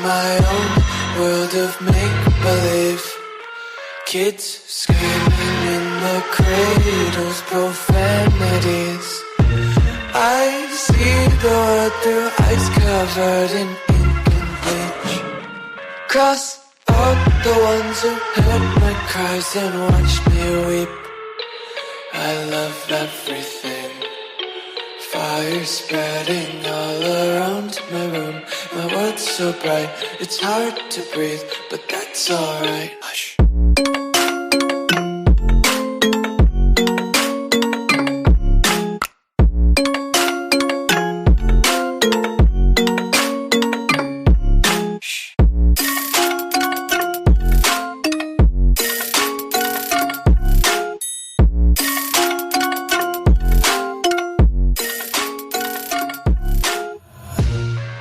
my own world of make-believe. Kids screaming in the cradles, profanities. I see the world through ice covered in ink and bleach. Cross out the ones who heard my cries and watched me weep. I love everything. Fire spreading all around my room. My world's so bright, it's hard to breathe, but that's alright. Hush.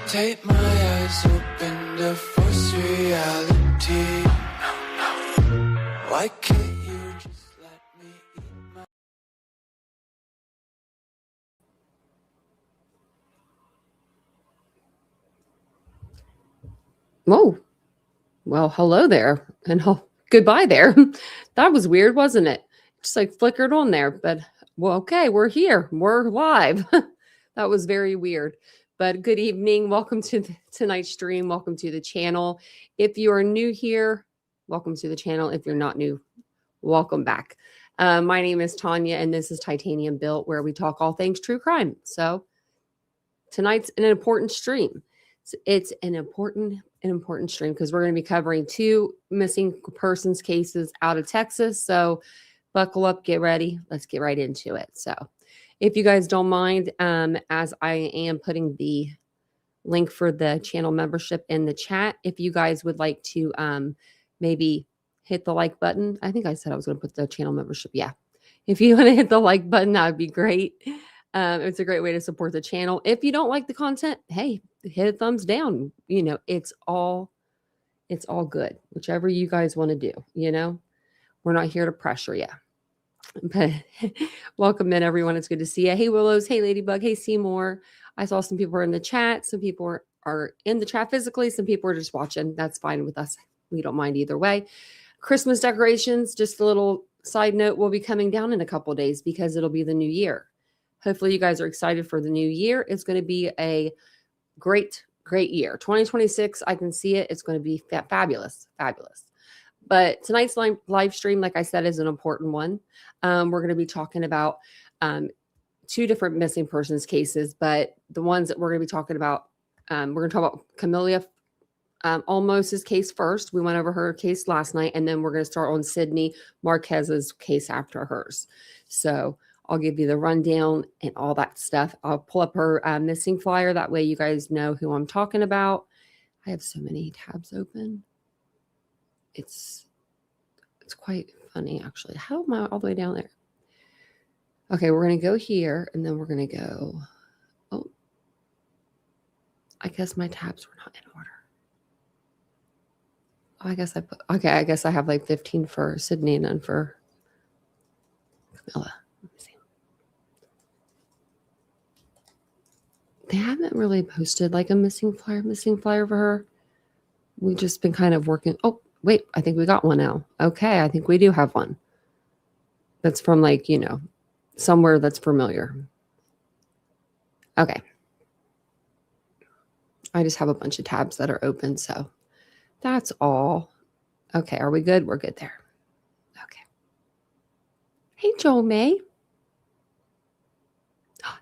Take my eyes open to force reality. Why can't you just let me eat my... Whoa. Well, hello there. And goodbye there. That was weird, wasn't it? Just like flickered on there. But, well, okay, we're here. We're live. That was very weird. But good evening. Welcome to tonight's stream. Welcome to the channel. If you are new here, welcome to the channel. If you're not new, welcome back. My name is Tanya, and this is Titanium Built, where we talk all things true crime. So tonight's an important stream. It's an important stream because we're going to be covering 2 missing persons cases out of Texas. So buckle up, get ready. Let's get right into it. So if you guys don't mind, as I am putting the link for the channel membership in the chat, if you guys would like to maybe hit the like button. I think I said I was going to put the channel membership. Yeah. If you want to hit the like button, that would be great. It's a great way to support the channel. If you don't like the content, hey, hit a thumbs down. You know, it's all good. Whichever you guys want to do, you know, we're not here to pressure you. But welcome in, everyone. It's good to see you. Hey, Willows. Hey, Ladybug. Hey, Seymour. I saw some people are in the chat. Some people are in the chat physically. Some people are just watching. That's fine with us. We don't mind either way. Christmas decorations, just a little side note, will be coming down in a couple of days because it'll be the new year. Hopefully you guys are excited for the new year. It's going to be a great year. 2026, I can see it. It's going to be fabulous. But tonight's live stream, like I said, is an important one. We're going to be talking about 2 different missing persons cases, but the ones that we're going to be talking about, we're going to talk about Camila Olmos' case first. We went over her case last night, and then we're going to start on Sydney Marquez's case after hers. So I'll give you the rundown and all that stuff. I'll pull up her missing flyer. That way you guys know who I'm talking about. I have so many tabs open. It's quite funny, actually. How am I all the way down there? Okay, we're going to go here, and then we're going to go. Oh, I guess my tabs were not in order. Oh, I guess I have like 15 for Sydney and none for Camila. Let me see. They haven't really posted like a missing flyer for her. We've just been kind of working. Oh, wait, I think we got one now. Okay, I think we do have one. That's from like, you know, somewhere that's familiar. Okay. I just have a bunch of tabs that are open, so that's all. Okay, are we good? We're good there. Okay. Hey, Joel May.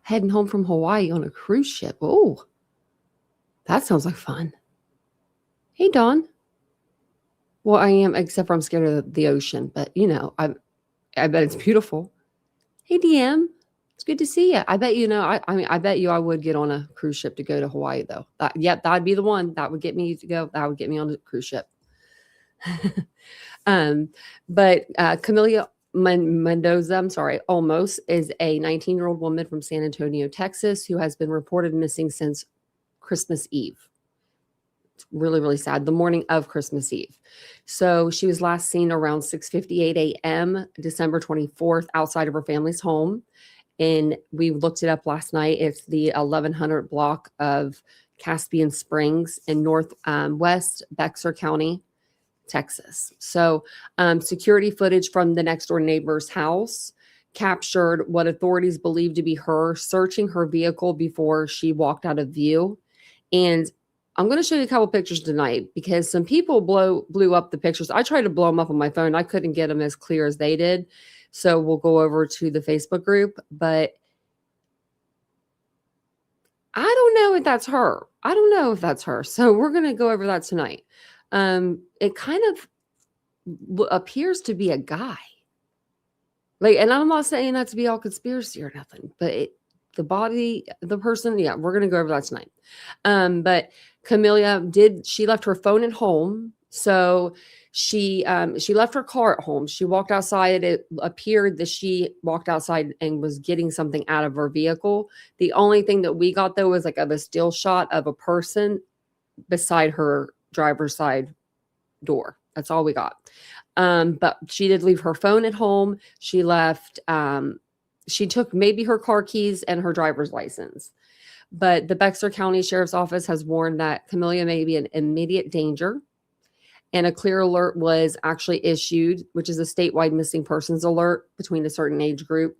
Heading home from Hawaii on a cruise ship. Oh, that sounds like fun. Hey, Dawn. Well, I am, except for I'm scared of the ocean, but you know, I bet it's beautiful. Hey, DM, it's good to see you. I bet you know. I bet you I would get on a cruise ship to go to Hawaii, though. That'd be the one that would get me to go. That would get me on a cruise ship. But Camila Olmos is a 19-year-old woman from San Antonio, Texas, who has been reported missing since Christmas Eve. It's really, really sad. The morning of Christmas Eve. So she was last seen around 6:58 a.m. December 24th outside of her family's home. And we looked it up last night. It's the 1100 block of Caspian Springs in northwest Bexar County, Texas. So security footage from the next door neighbor's house captured what authorities believe to be her searching her vehicle before she walked out of view. And I'm going to show you a couple pictures tonight because some people blew up the pictures. I tried to blow them up on my phone. I couldn't get them as clear as they did. So we'll go over to the Facebook group, but I don't know if that's her. I don't know if that's her. So we're going to go over that tonight. It kind of appears to be a guy. Like, and I'm not saying that to be all conspiracy or nothing, but the person, yeah, we're going to go over that tonight. But Camila she left her phone at home. So she left her car at home. She walked outside. It appeared that she walked outside and was getting something out of her vehicle. The only thing that we got though was like a still shot of a person beside her driver's side door. That's all we got. But she did leave her phone at home. She left, she took maybe her car keys and her driver's license. But the Bexar County Sheriff's Office has warned that Camila may be in immediate danger. And a clear alert was actually issued, which is a statewide missing persons alert between a certain age group.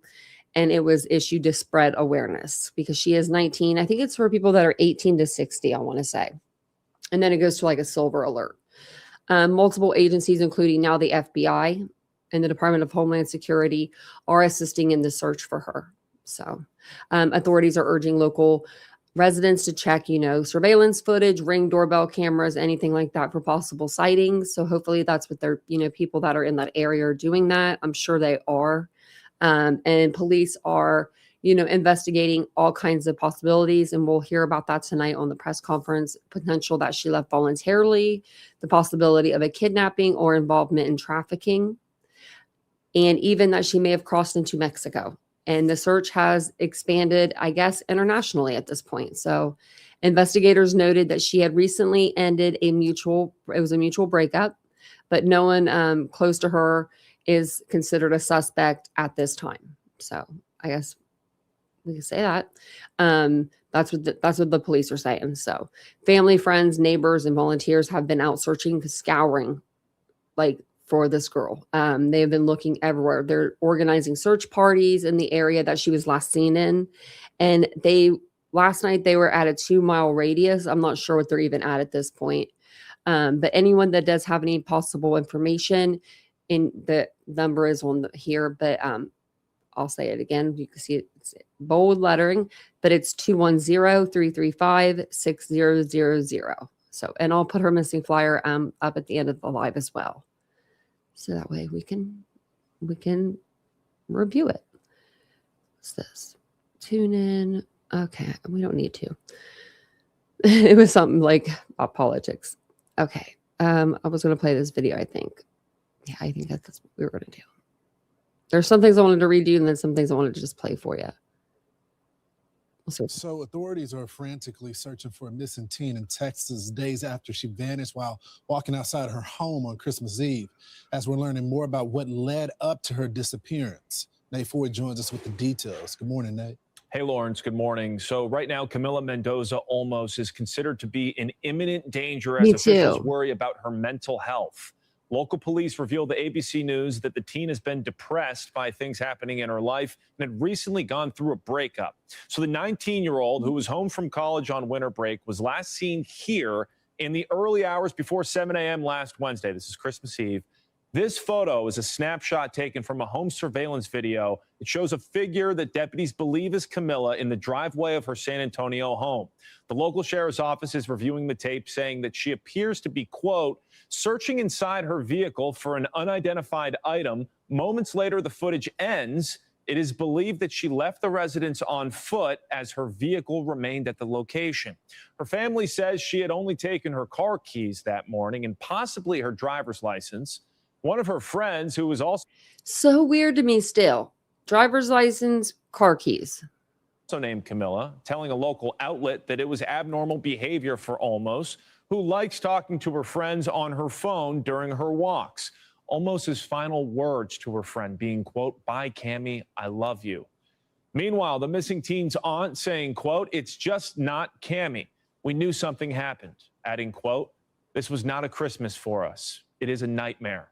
And it was issued to spread awareness because she is 19. I think it's for people that are 18 to 60, I want to say. And then it goes to like a silver alert. Multiple agencies, including now the FBI and the Department of Homeland Security, are assisting in the search for her. So authorities are urging local residents to check, surveillance footage, Ring doorbell cameras, anything like that for possible sightings. So hopefully that's what they're, people that are in that area are doing that. I'm sure they are. And police are, investigating all kinds of possibilities. And we'll hear about that tonight on the press conference. Potential that she left voluntarily, the possibility of a kidnapping or involvement in trafficking, and even that she may have crossed into Mexico. And the search has expanded, I guess, internationally at this point. So investigators noted that she had recently ended a mutual breakup, but no one close to her is considered a suspect at this time. So I guess we can say that. That's what the police are saying. So family, friends, neighbors, and volunteers have been out searching, scouring, for this girl. They have been looking everywhere. They're organizing search parties in the area that she was last seen in. And last night they were at a 2-mile radius. I'm not sure what they're even at this point. But anyone that does have any possible information, in the number is on here, but I'll say it again. You can see it's bold lettering, but it's 210-335-6000. So, and I'll put her missing flyer up at the end of the live as well. So that way we can review it. What's this? Tune in. Okay, we don't need to. It was something like about politics. Okay. I was going to play this video, I think. Yeah, I think that's what we were going to do. There's some things I wanted to read you, and then some things I wanted to just play for you. So authorities are frantically searching for a missing teen in Texas days after she vanished while walking outside her home on Christmas Eve. As we're learning more about what led up to her disappearance, Nate Ford joins us with the details. Good morning, Nate. Hey, Lawrence, good morning. So right now, Camila Mendoza Olmos is considered to be in imminent danger as officials worry about her mental health. Local police revealed to ABC News that the teen has been depressed by things happening in her life and had recently gone through a breakup. So the 19-year-old who was home from college on winter break was last seen here in the early hours before 7 a.m. last Wednesday. This is Christmas Eve. This photo is a snapshot taken from a home surveillance video. It shows a figure that deputies believe is Camila in the driveway of her San Antonio home. The local sheriff's office is reviewing the tape, saying that she appears to be, quote, searching inside her vehicle for an unidentified item. Moments later, the footage ends. It is believed that she left the residence on foot as her vehicle remained at the location. Her family says she had only taken her car keys that morning and possibly her driver's license. One of her friends, who was also so weird to me still, driver's license, car keys, also named Camila, telling a local outlet that it was abnormal behavior for Olmos, who likes talking to her friends on her phone during her walks. Olmos's final words to her friend being, quote, bye, Cammy, I love you. Meanwhile, the missing teen's aunt saying, quote, it's just not Cammy. We knew something happened, adding, quote, "This was not a Christmas for us. It is a nightmare."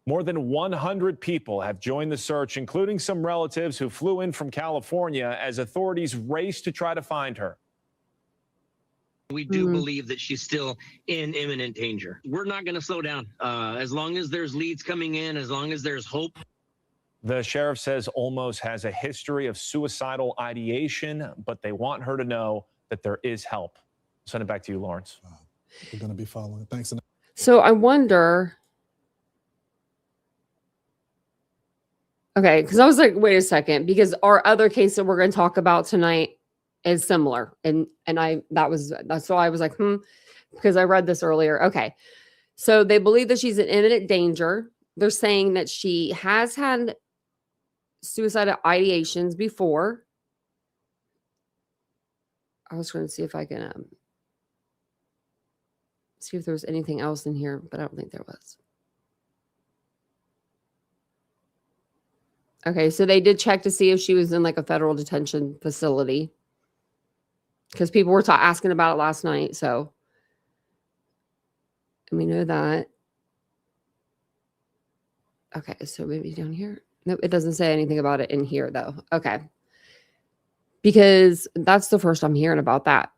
More than 100 people have joined the search, including some relatives who flew in from California as authorities race to try to find her. We do believe that she's still in imminent danger. We're not going to slow down. As long as there's leads coming in, as long as there's hope. The sheriff says Olmos has a history of suicidal ideation, but they want her to know that there is help. Send it back to you, Lawrence. We're going to be following. Thanks. So I wonder. Okay, because I was like, wait a second, because our other case that we're going to talk about tonight is similar, and that's why I was like, because I read this earlier. Okay, so they believe that she's in imminent danger. They're saying that she has had suicidal ideations before. I was going to see if I can see if there was anything else in here, but I don't think there was. Okay, so they did check to see if she was in like a federal detention facility, because people were asking about it last night. So, and we know that. Okay, so maybe down here. Nope, it doesn't say anything about it in here though. Okay, because that's the first I'm hearing about that.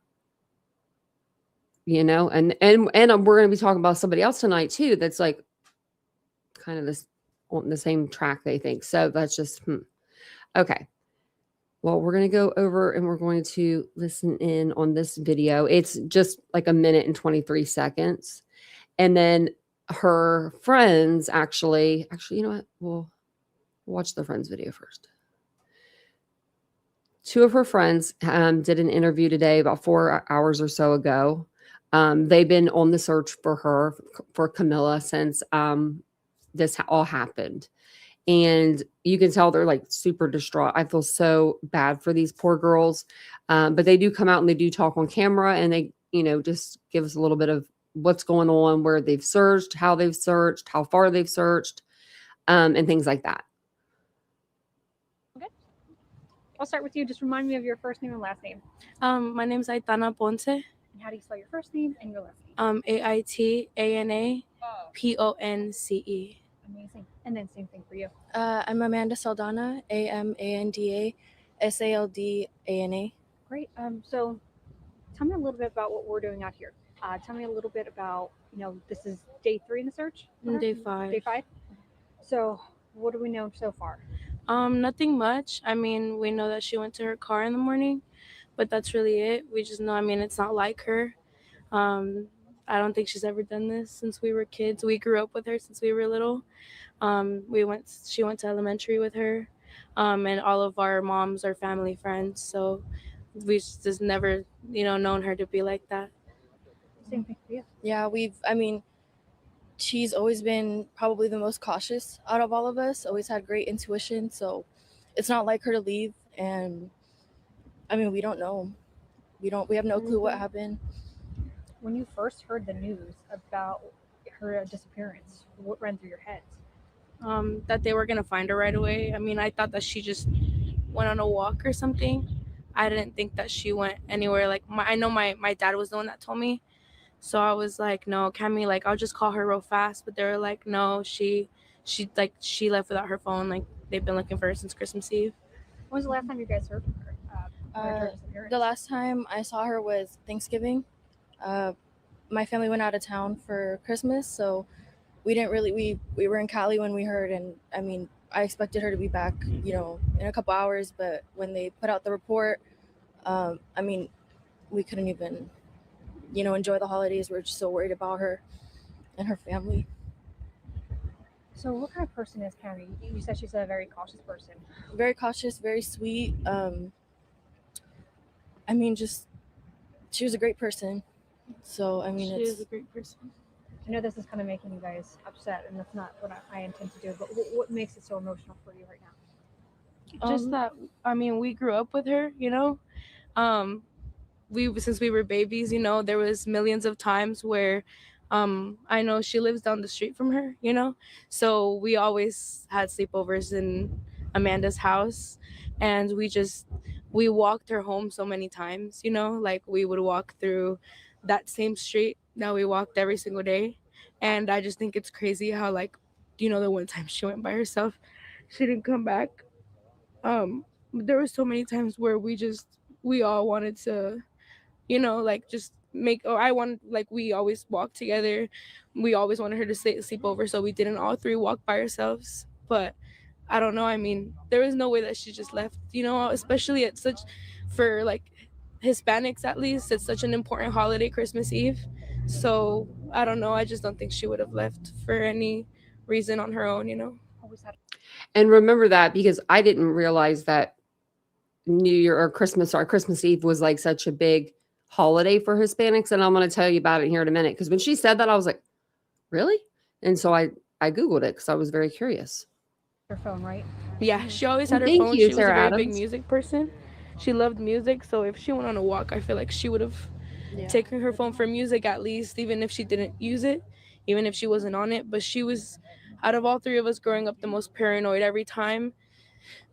You know, and we're going to be talking about somebody else tonight too. That's like kind of this on the same track, they think. So that's just okay. Well, we're going to go over and we're going to listen in on this video. It's just like a minute and 23 seconds. And then her friends actually, you know what? We'll watch the friends video first. Two of her friends did an interview today about 4 hours or so ago. They've been on the search for her, for Camila, since this all happened. And you can tell they're like super distraught. I feel so bad for these poor girls. But they do come out and they do talk on camera, and they, you know, just give us a little bit of what's going on, where they've searched, how far they've searched, and things like that. Okay. I'll start with you. Just remind me of your first name and last name. My name is Aitana Ponce. And how do you spell your first name and your last name? AITANAPONCE. Amazing. And then same thing for you. I'm Amanda Saldana, AMANDA, Great. So tell me a little bit about what we're doing out here. Tell me a little bit about, you know, this is day 3 in the search? Day 5. Day 5. So what do we know so far? Nothing much. I mean, we know that she went to her car in the morning, but that's really it. We just know, I mean, it's not like her. I don't think she's ever done this since we were kids. We grew up with her since we were little. She went to elementary with her, and all of our moms are family friends. So we just never, you know, known her to be like that. Same thing for you. Yeah, she's always been probably the most cautious out of all of us, always had great intuition. So it's not like her to leave. And I mean, we don't know. We have no clue what happened. When you first heard the news about her disappearance, what ran through your head? That they were going to find her right away. I mean, I thought that she just went on a walk or something. I didn't think that she went anywhere. Like, I know my dad was the one that told me. So I was like, no, Cammy, like, I'll just call her real fast. But they were like, no, she left without her phone. Like, they've been looking for her since Christmas Eve. When was the last time you guys heard from her? The last time I saw her was Thanksgiving. My family went out of town for Christmas, so we didn't really, we were in Cali when we heard, and I mean, I expected her to be back, you know, in a couple hours, but when they put out the report, I mean, we couldn't even, you know, enjoy the holidays. We're just so worried about her and her family. So what kind of person is Cammy? You said she's a very cautious person. Very cautious, very sweet. I mean, just, she was a great person. So, I mean, she is a great person. I know this is kind of making you guys upset, and that's not what I intend to do, but what makes it so emotional for you right now? Just that, I mean, we grew up with her, you know. Since we were babies, you know, there was millions of times where I know she lives down the street from her, you know. So we always had sleepovers in Amanda's house, and we we walked her home so many times, you know, like we would walk through that same street that we walked every single day. And I just think it's crazy how, like, you know, the one time she went by herself, she didn't come back. There were so many times where we all wanted to, you know, like just make, or I wanted, like, we always walked together. We always wanted her to sleep over, so we didn't all three walk by ourselves. But I don't know. I mean, there was no way that she just left, you know, especially at such, for like Hispanics at least, it's such an important holiday, Christmas Eve. So I don't know. I just don't think she would have left for any reason on her own, you know. And remember that, because I didn't realize that New Year or Christmas Eve was like such a big holiday for Hispanics. And I'm going to tell you about it here in a minute. Because when she said that, I was like, really? And so I Googled it because I was very curious. Her phone, right? Yeah, she always had her Thank phone. you, She was a Sarah very big Adams. music person. She loved music. So if she went on a walk, I feel like she would have taken her phone for music at least, even if she didn't use it, even if she wasn't on it. But she was, out of all three of us growing up, the most paranoid. Every time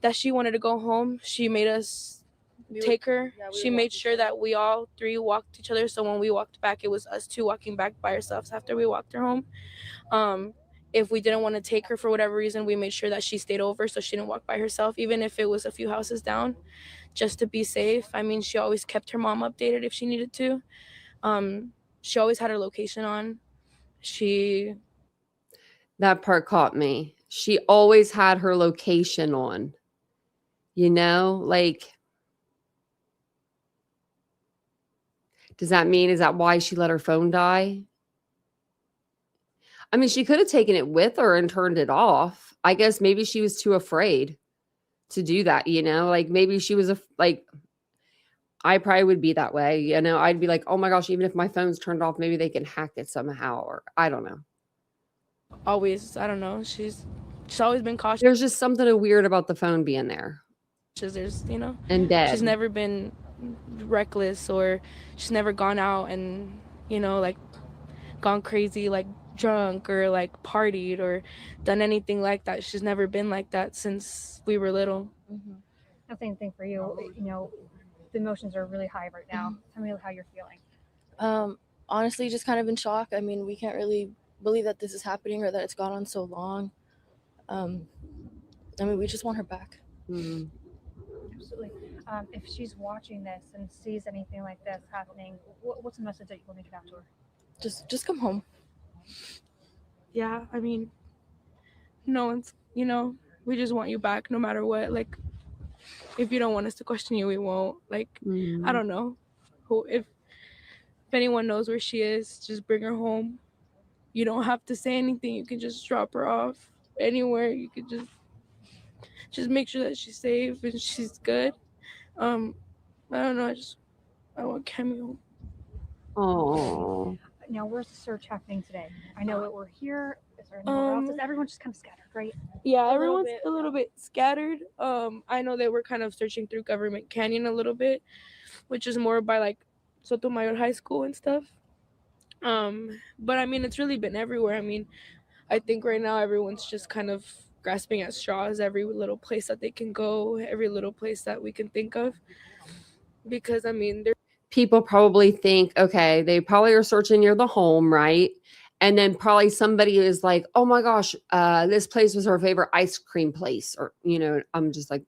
that she wanted to go home, she made us take her. She made sure that we all three walked each other. So when we walked back, it was us two walking back by ourselves after we walked her home. If we didn't want to take her for whatever reason, we made sure that she stayed over so she didn't walk by herself, even if it was a few houses down, just to be safe. I mean, she always kept her mom updated if she needed to. She always had her location on. That part caught me. She always had her location on. You know, like, does that mean, is that why she let her phone die? I mean, she could have taken it with her and turned it off. I guess maybe she was too afraid to do that, you know? Like, maybe she was like, I probably would be that way, you know? I'd be like, oh my gosh, even if my phone's turned off, maybe they can hack it somehow, or I don't know. Always, I don't know. She's always been cautious. There's just something weird about the phone being there. There's, you know, and dead. She's never been reckless, or she's never gone out and, you know, like gone crazy, like drunk or like partied or done anything like that. She's never been like that since we were little. Mm-hmm. Same thing for you. You know, the emotions are really high right now. Tell me how you're feeling. Honestly, just kind of in shock. I mean, we can't really believe that this is happening or that it's gone on so long. I mean, we just want her back. Mm-hmm. Absolutely. If she's watching this and sees anything like this happening, what's the message that you want to get out to her? Just come home. Yeah, I mean, no one's, you know, we just want you back no matter what. Like, if you don't want us to question you, we won't. Like, I don't know. If anyone knows where she is, just bring her home. You don't have to say anything. You can just drop her off anywhere. You could just make sure that she's safe and she's good. I don't know. I want Cammy home. Oh. Now, where's the search happening today? I know that we're here. Is there anywhere else? Is everyone just kind of scattered, right? Yeah, everyone's a little bit scattered. I know that we're kind of searching through Government Canyon a little bit, which is more by like Sotomayor High School and stuff. But I mean, it's really been everywhere. I mean, I think right now everyone's just kind of grasping at straws, every little place that they can go, every little place that we can think of. Because I mean, people probably think, okay, they probably are searching near the home, right? And then probably somebody is like, oh my gosh, this place was her favorite ice cream place. Or, you know, I'm just like,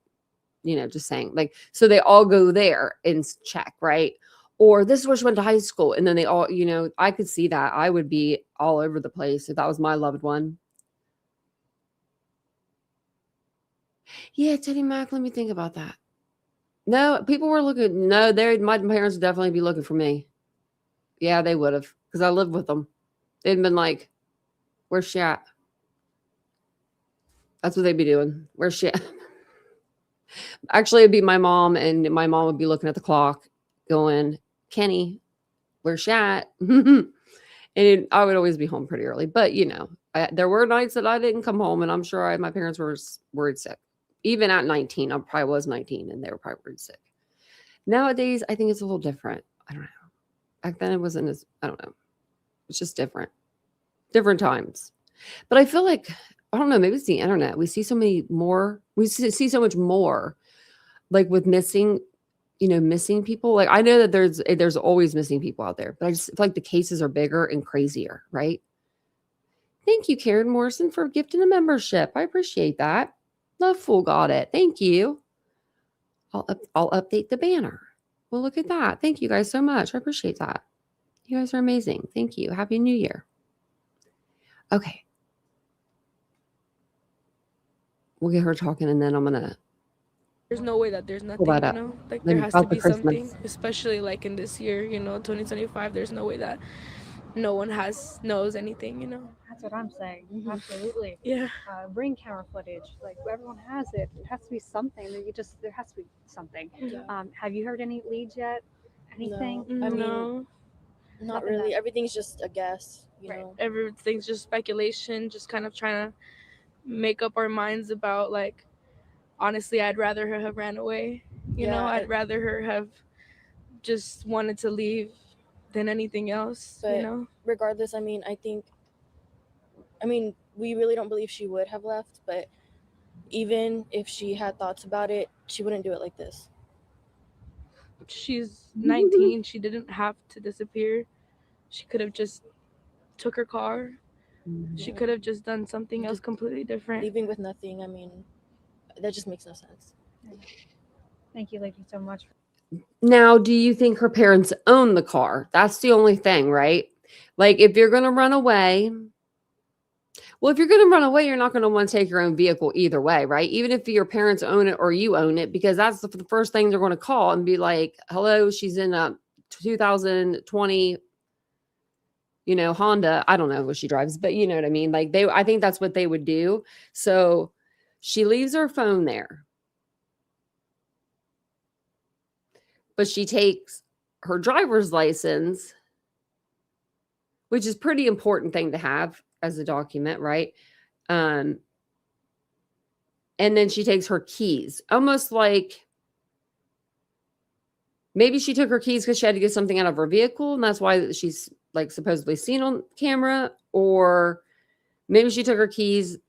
you know, just saying, like, so they all go there and check, right? Or this is where she went to high school. And then they all, you know, I could see that. I would be all over the place if that was my loved one. Yeah, Teddy Mac, let me think about that. No, people were looking. No, my parents would definitely be looking for me. Yeah, they would have, because I lived with them. They'd been like, where's she at? That's what they'd be doing. Where's she at? Actually, it'd be my mom, and my mom would be looking at the clock going, Kenny, where's she at? And I would always be home pretty early. But, you know, there were nights that I didn't come home, and I'm sure my parents were worried sick. Even at 19, I probably was 19, and they were probably worried sick. Nowadays, I think it's a little different. I don't know. Back then, it wasn't as, I don't know. It's just different. Different times. But I feel like, I don't know, maybe it's the internet. We see so much more, like with missing missing people. Like, I know that there's always missing people out there, but I just feel like the cases are bigger and crazier, right? Thank you, Karen Morrison, for gifting a membership. I appreciate that. Loveful got it. Thank you. I'll update the banner. Well, look at that. Thank you guys so much. I appreciate that. You guys are amazing. Thank you. Happy New Year. Okay. We'll get her talking, and then I'm going to. There's no way that there's nothing, like there has to be something, especially like in this year, 2025, there's no way that no one knows anything, That's what I'm saying. Absolutely. Yeah. Bring camera footage. Like, everyone has it. It has to be something that there has to be something. Yeah. Have you heard any leads yet? Anything? No. I mean, No. not really. Everything's just a guess, you know. Everything's just speculation, just kind of trying to make up our minds about, like, honestly, I'd rather her have ran away. I'd rather her have just wanted to leave than anything else, but regardless, I mean, we really don't believe she would have left, but even if she had thoughts about it, she wouldn't do it like this. She's 19. She didn't have to disappear. She could have just took her car. She could have just done something else completely different. Leaving with nothing, I mean, that just makes no sense. Thank you, lady, so much. Now, do you think her parents own the car? That's the only thing, right? Like, if you're going to run away, you're not going to want to take your own vehicle either way, right? Even if your parents own it or you own it, because that's the first thing they're going to call and be like, hello, she's in a 2020, Honda. I don't know what she drives, but you know what I mean? Like, I think that's what they would do. So she leaves her phone there. But she takes her driver's license, which is a pretty important thing to have as a document, right? And then she takes her keys, almost like maybe she took her keys because she had to get something out of her vehicle, and that's why she's like supposedly seen on camera, or maybe she took her keys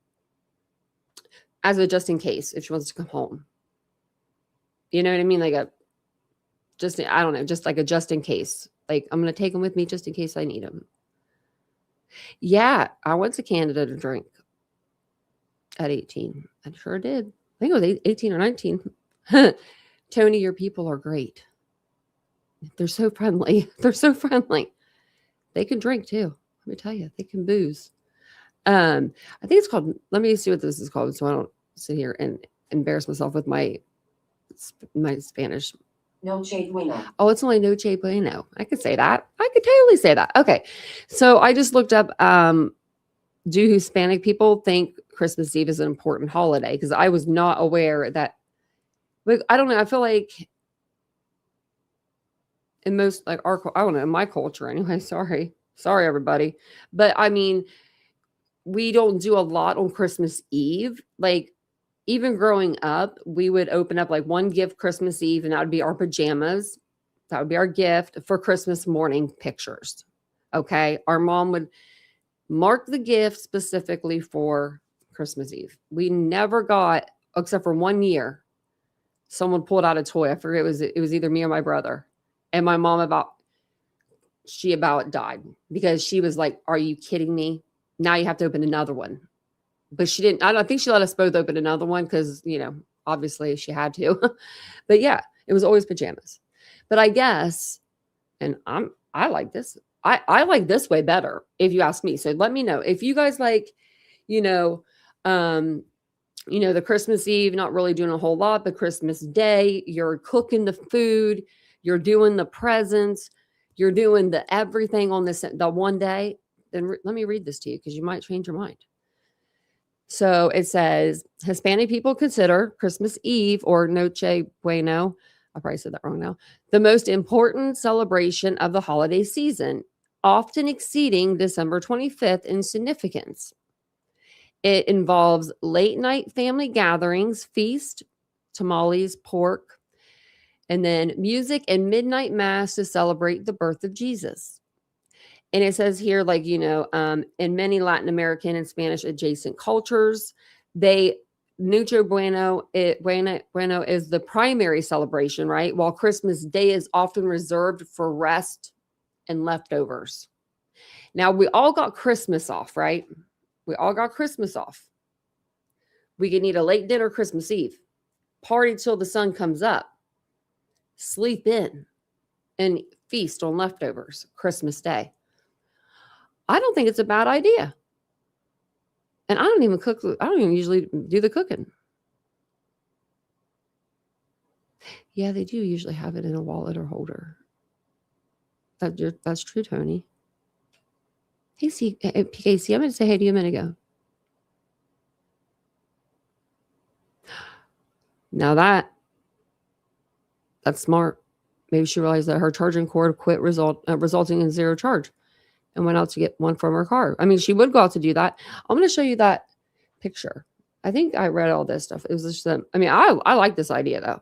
as a just in case if she wants to come home. You know what I mean? Like just like a just in case. Like, I'm going to take them with me just in case I need them. Yeah, I went to Canada to drink at 18. I sure did. I think it was 18 or 19. Tony, your people are great. They're so friendly. They're so friendly. They can drink too. Let me tell you, they can booze. I think it's called, let me see what this is called so I don't sit here and embarrass myself with my Spanish. Noche Bueno. Oh, it's only Noche Bueno. I could say that. I could totally say that. Okay. So I just looked up, do Hispanic people think Christmas Eve is an important holiday? Because I was not aware that, like, I don't know. I feel like in most, like, I don't know, in my culture anyway. Sorry, everybody. But I mean, we don't do a lot on Christmas Eve. Like, even growing up, we would open up like one gift Christmas Eve, and that would be our pajamas. That would be our gift for Christmas morning pictures. Okay. Our mom would mark the gift specifically for Christmas Eve. We never got, except for 1 year, someone pulled out a toy. I forget, it was either me or my brother. And my mom about died because she was like, are you kidding me? Now you have to open another one. But she didn't, I don't think she let us both open another one because, obviously she had to. But yeah, it was always pajamas. But I guess, and I like this. I like this way better, if you ask me. So let me know if you guys like, the Christmas Eve, not really doing a whole lot, but Christmas Day, you're cooking the food, you're doing the presents, you're doing the everything on the one day. Then let me read this to you because you might change your mind. So it says, Hispanic people consider Christmas Eve, or Noche Bueno, I probably said that wrong now, the most important celebration of the holiday season, often exceeding December 25th in significance. It involves late night family gatherings, feast, tamales, pork, and then music and midnight mass to celebrate the birth of Jesus. And it says here, in many Latin American and Spanish adjacent cultures, they Noche Bueno, Bueno is the primary celebration, right? While Christmas Day is often reserved for rest and leftovers. Now, we all got Christmas off, right? We all got Christmas off. We can eat a late dinner Christmas Eve, party till the sun comes up, sleep in, and feast on leftovers Christmas Day. I don't think it's a bad idea. And I don't even cook. I don't even usually do the cooking. Yeah, they do usually have it in a wallet or holder. That's true, Tony. Hey, PKC, I'm going to say hey to you a minute ago. Now that's smart. Maybe she realized that her charging cord quit resulting in zero charge and went out to get one from her car. I mean, she would go out to do that. I'm going to show you that picture. I think I read all this stuff. It was just, I like this idea though.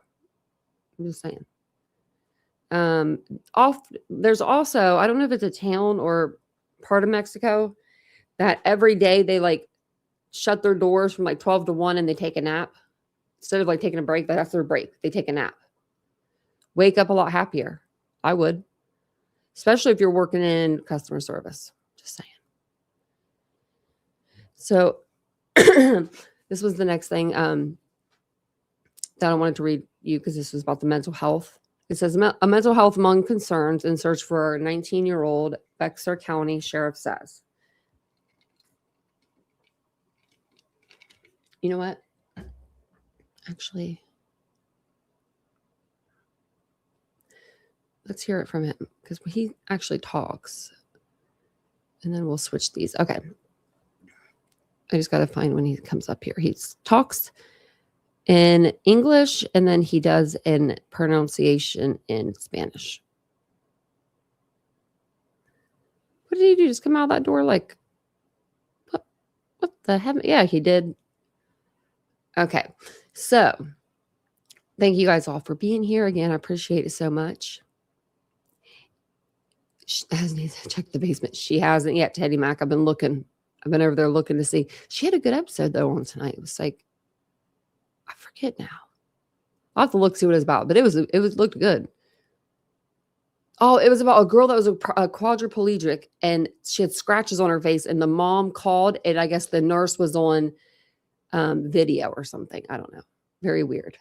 I'm just saying. There's also, I don't know if it's a town or part of Mexico that every day they like shut their doors from like 12 to 1 and they take a nap. Instead of like taking a break, that's their break. They take a nap. Wake up a lot happier. I would. Especially if you're working in customer service. Just saying. So this was the next thing that I wanted to read you because this was about the mental health. It says a mental health among concerns in search for a 19-year-old Bexar County sheriff says. You know what? Actually, let's hear it from him because he actually talks. And then we'll switch these. Okay. I just got to find when he comes up here. He talks in English and then he does in pronunciation in Spanish. What did he do? Just come out that door like, what the heck? Yeah, he did. Okay. So thank you guys all for being here again. I appreciate it so much. She hasn't checked the basement. She hasn't yet, Teddy Mac. I've been over there looking to see. She had a good episode though on tonight. It was like, I forget now. I'll have to look, see what it's about, but it looked good. Oh, it was about a girl that was a quadriplegic and she had scratches on her face and the mom called and I guess the nurse was on video or something. I don't know. Very weird.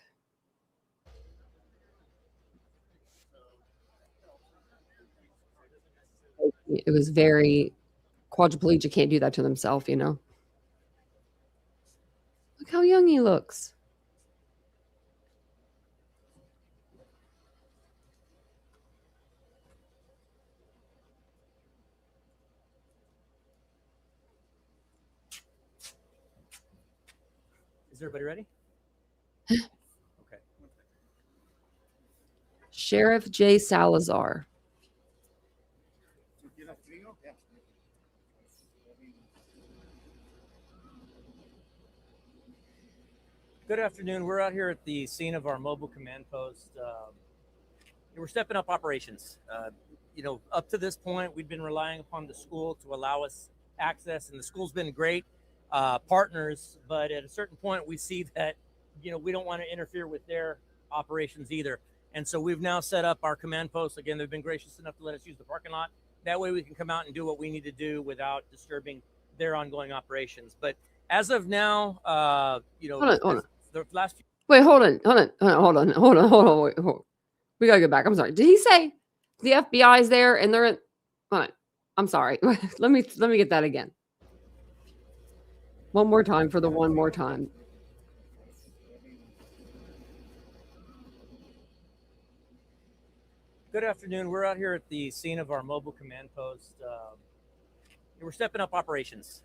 It was very quadriplegic, can't do that to themselves, you know. Look how young he looks. Is everybody ready? Okay. Sheriff J. Salazar. Good afternoon. We're out here at the scene of our mobile command post. We're stepping up operations. Up to this point, we've been relying upon the school to allow us access, and the school's been great partners. But at a certain point, we see that, we don't want to interfere with their operations either. And so we've now set up our command post. Again, they've been gracious enough to let us use the parking lot. That way we can come out and do what we need to do without disturbing their ongoing operations. But as of now, Hold on. The last few. Wait, hold on. Wait. We gotta go back. I'm sorry. Did he say the FBI is there and they're in? Hold on. I'm sorry. let me get that again. One more time for the one more time. Good afternoon. We're out here at the scene of our mobile command post. We're stepping up operations.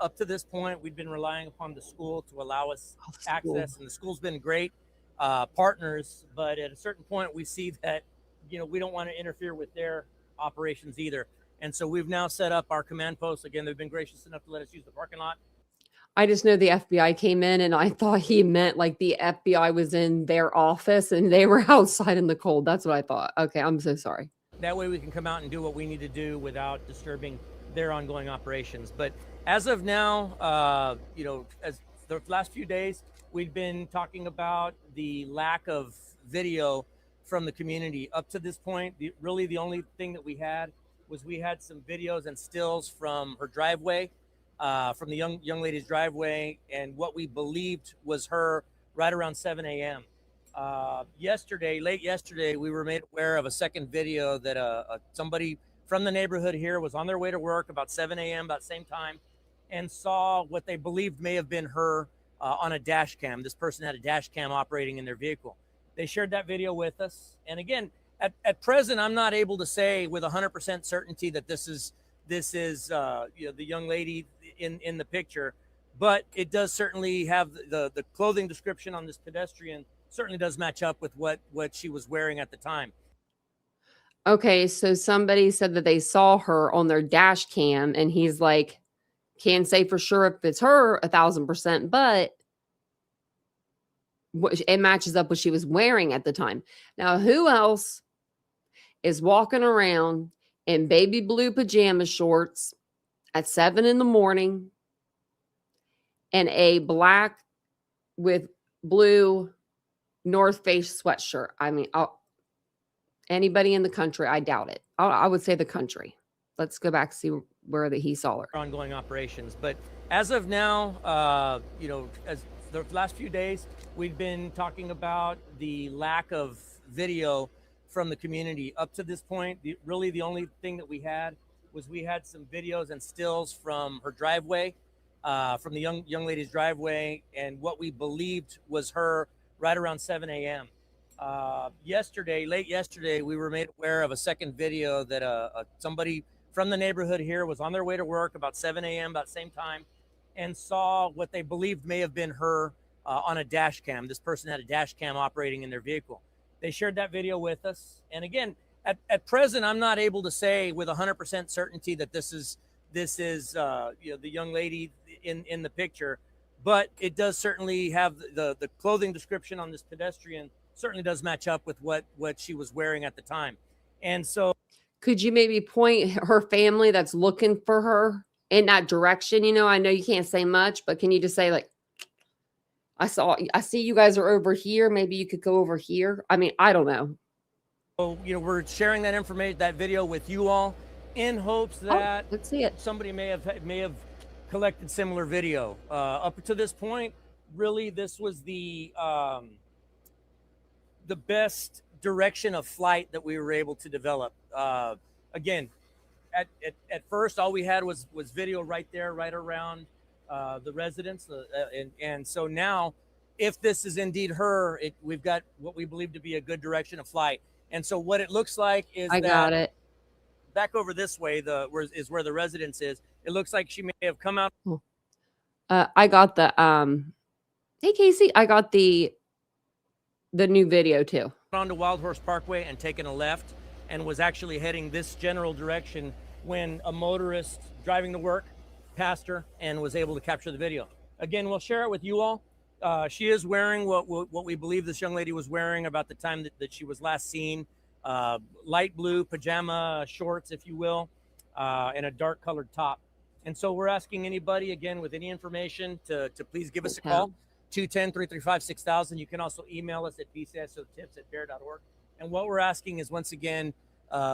Up to this point, we've been relying upon the school to allow us access, and the school's been great partners. But at a certain point, we see that, we don't want to interfere with their operations either. And so we've now set up our command post. Again, they've been gracious enough to let us use the parking lot. I just know the FBI came in and I thought he meant like the FBI was in their office and they were outside in the cold. That's what I thought. Okay, I'm so sorry. That way we can come out and do what we need to do without disturbing their ongoing operations. But as of now, as the the last few days, we've been talking about the lack of video from the community. Up to this point, really the only thing that we had was we had some videos and stills from her driveway, from the young lady's driveway, and what we believed was her right around 7 a.m. Late yesterday, we were made aware of a second video that somebody from the neighborhood here was on their way to work about 7 a.m., about the same time, and saw what they believed may have been her on a dash cam. This person had a dash cam operating in their vehicle. They shared that video with us. And again, at present, I'm not able to say with 100% certainty that this is the young lady in the picture, but it does certainly have the clothing description on this pedestrian certainly does match up with what she was wearing at the time. Okay, so somebody said that they saw her on their dash cam, and he's like, can't say for sure if it's her 1,000%, but it matches up what she was wearing at the time. Now, who else is walking around in baby blue pajama shorts at 7 in the morning and a black with blue North Face sweatshirt? I mean, anybody in the country? I doubt it. I would say the country. Let's go back and see where he saw her. Ongoing operations. But as of now, as the last few days, we've been talking about the lack of video from the community. Up to this point, really the only thing that we had was we had some videos and stills from her driveway, from the young lady's driveway, and what we believed was her right around 7 a.m. Late yesterday, we were made aware of a second video that somebody from the neighborhood here was on their way to work about 7 a.m., about the same time, and saw what they believed may have been her on a dash cam. This person had a dash cam operating in their vehicle. They shared that video with us. And again, at present, I'm not able to say with 100% certainty that this is the young lady in the picture, but it does certainly have the clothing description on this pedestrian certainly does match up with what she was wearing at the time. And so, could you maybe point her family that's looking for her in that direction? I know you can't say much, but can you just say, like, I see you guys are over here. Maybe you could go over here. I mean, I don't know. So, we're sharing that information, that video with you all in hopes that let's see it. Somebody may have collected similar video. Up to this point, really, this was the best direction of flight that we were able to develop. Again, at first, all we had was video right there, right around the residence. And so now, if this is indeed her, we've got what we believe to be a good direction of flight. And so what it looks like is got it. Back over this way, is where the residence is. It looks like she may have come out. I got the hey Casey, I got the new video too. Onto Wild Horse Parkway and taken a left, and was actually heading this general direction when a motorist driving to work passed her and was able to capture the video. Again, we'll share it with you all. She is wearing what we believe this young lady was wearing about the time that she was last seen. Light blue pajama shorts, if you will, and a dark colored top. And so we're asking anybody, again, with any information to please give us a call, 210-335-6000. You can also email us at bcsotips@bear.org. And what we're asking is, once again,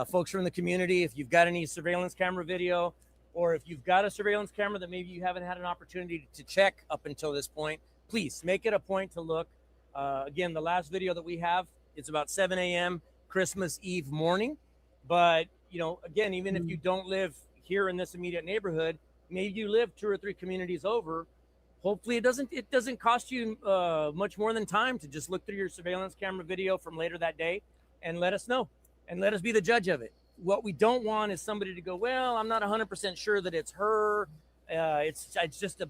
folks from the community, if you've got any surveillance camera video, or if you've got a surveillance camera that maybe you haven't had an opportunity to check up until this point, please make it a point to look. Again, the last video that we have, it's about 7 a.m. Christmas Eve morning. But, again, even if you don't live here in this immediate neighborhood, maybe you live 2 or 3 communities over, hopefully it doesn't cost you much more than time to just look through your surveillance camera video from later that day and let us know, and let us be the judge of it. What we don't want is somebody to go, well, I'm not 100% sure that it's her. It's just a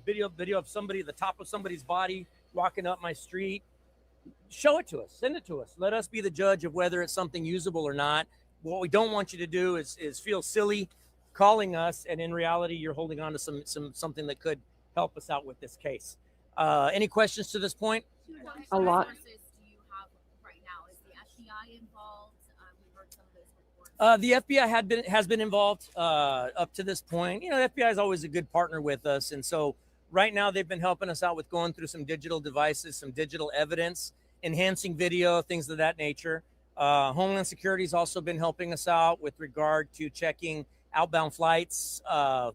video of somebody, the top of somebody's body walking up my street. Show it to us, send it to us. Let us be the judge of whether it's something usable or not. What we don't want you to do is feel silly calling us, and in reality, you're holding on to something that could help us out with this case. Any questions to this point? A lot. Do you have right now? Is the FBI involved? We heard some of those reports. The FBI has been involved up to this point. The FBI is always a good partner with us, and so right now they've been helping us out with going through some digital devices, some digital evidence, enhancing video, things of that nature. Homeland Security has also been helping us out with regard to checking outbound flights,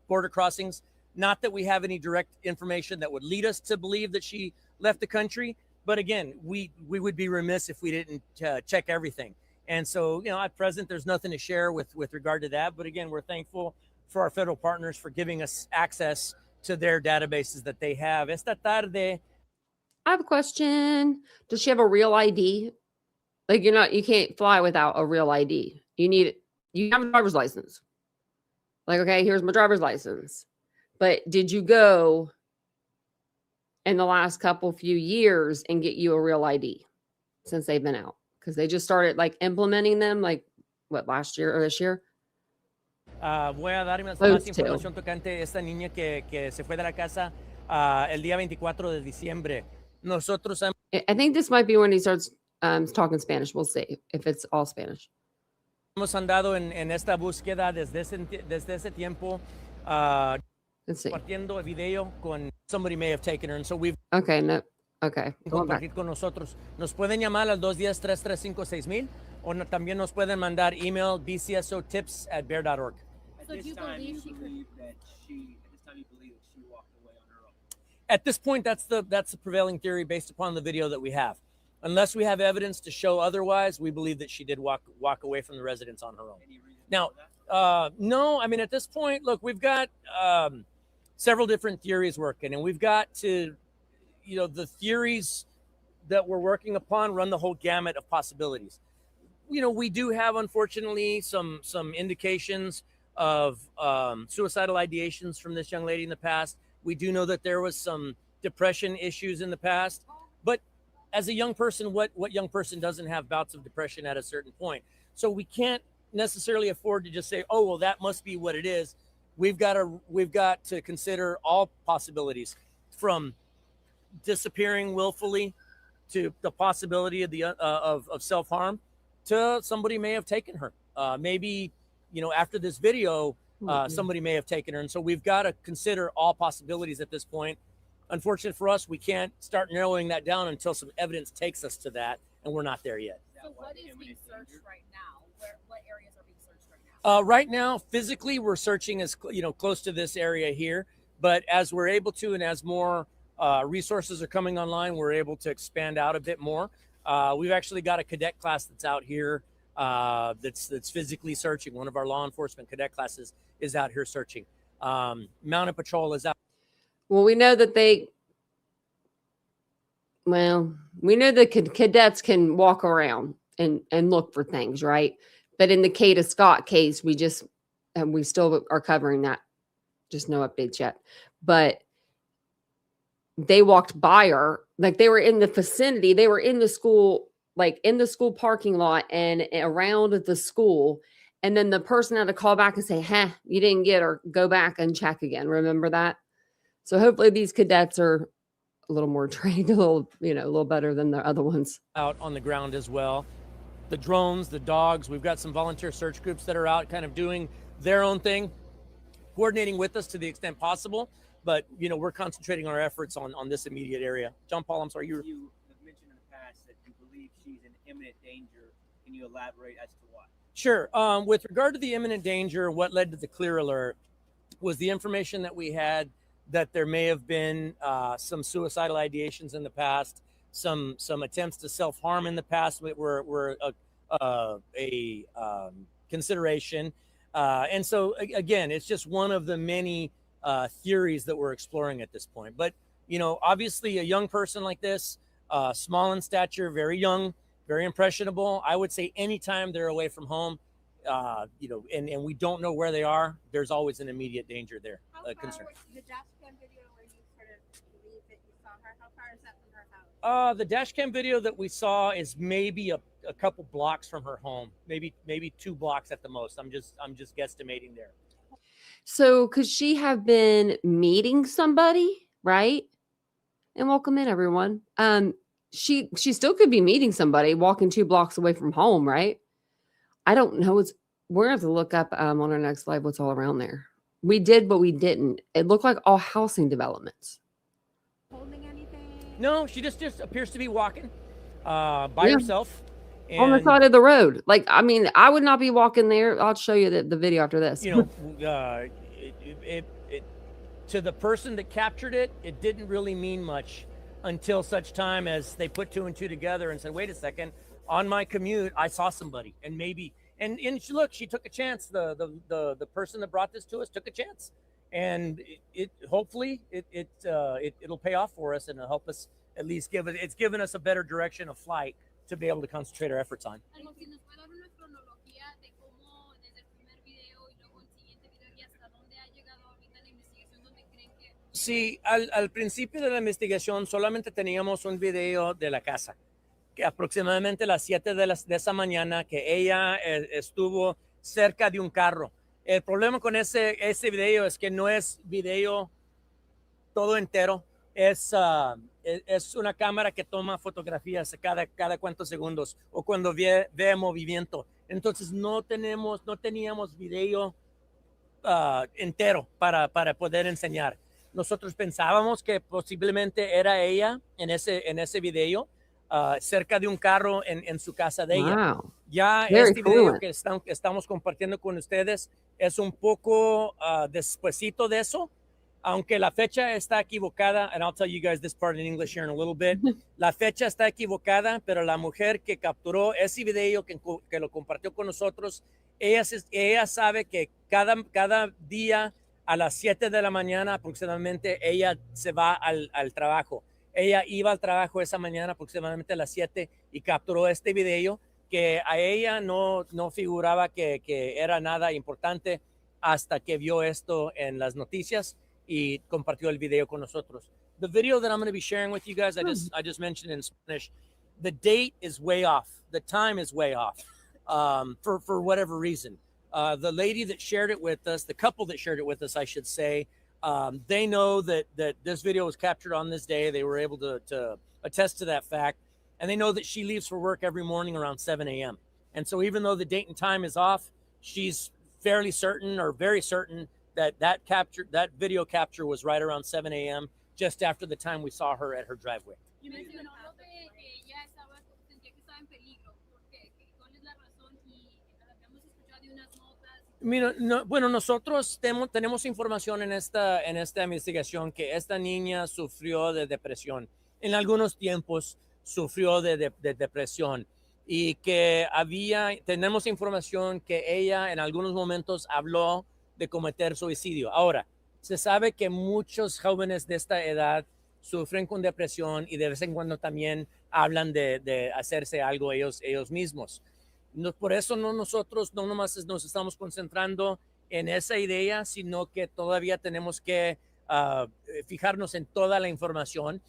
border crossings. Not that we have any direct information that would lead us to believe that she left the country, but again, we would be remiss if we didn't check everything. And so, at present, there's nothing to share with regard to that. But again, we're thankful for our federal partners for giving us access to their databases that they have. Esta tarde. I have a question. Does she have a real ID? Like you can't fly without a real ID. You have a driver's license. Like, okay, here's my driver's license. But did you go in the last few years and get you a real ID since they've been out? Because they just started implementing them last year or this year? Voy a dar más información tocante esta niña que se fue de la casa el día 24 de diciembre. Nosotros I think this might be when he starts talking Spanish. We'll see if it's all Spanish. Hemos andado en esta búsqueda desde ese tiempo. Let's see. Compartiendo video con somebody may have taken her, and so we've compartir con nosotros. Nos pueden llamar al 210-335-6000 o también nos pueden mandar email bcsotips@bear.org. So do you believe she could? At this point, that's the prevailing theory based upon the video that we have. Unless we have evidence to show otherwise, we believe that she did walk away from the residence on her own. Now, no, I mean, at this point, look, we've got several different theories working, and we've got to, the theories that we're working upon run the whole gamut of possibilities. We do have, unfortunately, some indications of suicidal ideations from this young lady in the past. We do know that there was some depression issues in the past, but as a young person, what young person doesn't have bouts of depression at a certain point? So we can't necessarily afford to just say, oh, well, that must be what it is. We've got to consider all possibilities, from disappearing willfully to the possibility of self-harm to somebody may have taken her. Maybe, after this video, somebody may have taken her. And so we've got to consider all possibilities at this point. Unfortunate for us, we can't start narrowing that down until some evidence takes us to that, and we're not there yet. So what is being searched right now? What areas are being searched right now? Right now, physically, we're searching as close to this area here. But as we're able to, and as more resources are coming online, we're able to expand out a bit more. We've actually got a cadet class that's out here that's physically searching. One of our law enforcement cadet classes is out here searching. Mounted Patrol is out. Well, we know that cadets can walk around and look for things, right? But in the Kata Scott case, we still are covering that. Just no updates yet. But they walked by her, they were in the vicinity. They were in the school, in the school parking lot and around the school. And then the person had to call back and say, you didn't get her. Go back and check again. Remember that? So hopefully these cadets are a little more trained, a little better than the other ones. Out on the ground as well. The drones, the dogs, we've got some volunteer search groups that are out kind of doing their own thing, coordinating with us to the extent possible. But, we're concentrating our efforts on this immediate area. John Paul, I'm sorry. You have mentioned in the past that you believe she's in imminent danger. Can you elaborate as to why? Sure. With regard to the imminent danger, what led to the clear alert was the information that we had that there may have been some suicidal ideations in the past, some attempts to self-harm in the past were a consideration. And so, again, it's just one of the many theories that we're exploring at this point. But, obviously a young person like this, small in stature, very young, very impressionable. I would say anytime they're away from home, and we don't know where they are, there's always an immediate danger there. Concern. The dash cam video where you sort of believe that you saw her, how far is that from her house? The dash cam video that we saw is maybe a couple blocks from her home, maybe 2 blocks at the most. I'm just guesstimating there. So could she have been meeting somebody, right? And welcome in, everyone. She still could be meeting somebody walking 2 blocks away from home, right? I don't know. We're gonna have to look up on our next live what's all around there. We did, but we didn't. It looked like all housing developments. Holding anything? No, she just appears to be walking by herself. On the side of the road. Like, I mean, I would not be walking there. I'll show you the video after this. You know, to the person that captured it, it didn't really mean much until such time as they put two and two together and said, wait a second, on my commute, I saw somebody. And maybe, and look, she took a chance. The person that brought this to us took a chance. And hopefully it'll pay off for us and it'll help us at least it's given us a better direction of flight to be able to concentrate our efforts on. Sí, al principio de la investigación solamente teníamos un video de la casa, que aproximadamente a las 7 de esa mañana que ella estuvo cerca de un carro. El problema con ese video es que no es video todo entero, es una cámara que toma fotografías cada cuantos segundos o cuando ve movimiento. Entonces no teníamos video entero para poder enseñar. Nosotros pensábamos que posiblemente era ella en ese video, cerca de un carro en su casa de ella. Wow. Ya Very video que estamos compartiendo con ustedes es un poco despuesito de eso, aunque la fecha está equivocada, and I'll tell you guys this part in English here in a little bit. La fecha está equivocada, pero la mujer que capturó ese video, que lo compartió con nosotros, ella sabe que cada día a las 7 de la mañana aproximadamente ella se va al trabajo. Ella iba al trabajo esa mañana aproximadamente a las 7 y capturó este video que a ella no figuraba que era nada importante hasta que vio esto en las noticias y compartió el video con nosotros. The video that I'm going to be sharing with you guys, I just mentioned in Spanish, the date is way off. The time is way off for whatever reason. The lady that shared it with us, the couple that shared it with us, I should say, they know that this video was captured on this day. They were able to attest to that fact. And they know that she leaves for work every morning around 7 a.m. And so even though the date and time is off, she's fairly certain or very certain that video capture was right around 7 a.m. just after the time we saw her at her driveway. Mira, bueno, nosotros tenemos información en esta investigación que esta niña sufrió de depresión. En algunos tiempos sufrió de depresión y que tenemos información que ella en algunos momentos habló de cometer suicidio. Ahora, se sabe que muchos jóvenes de esta edad sufren con depresión y de vez en cuando también hablan de hacerse algo ellos mismos. Por eso nosotros no nomás nos estamos concentrando en esa idea, sino que todavía tenemos que fijarnos en toda la información.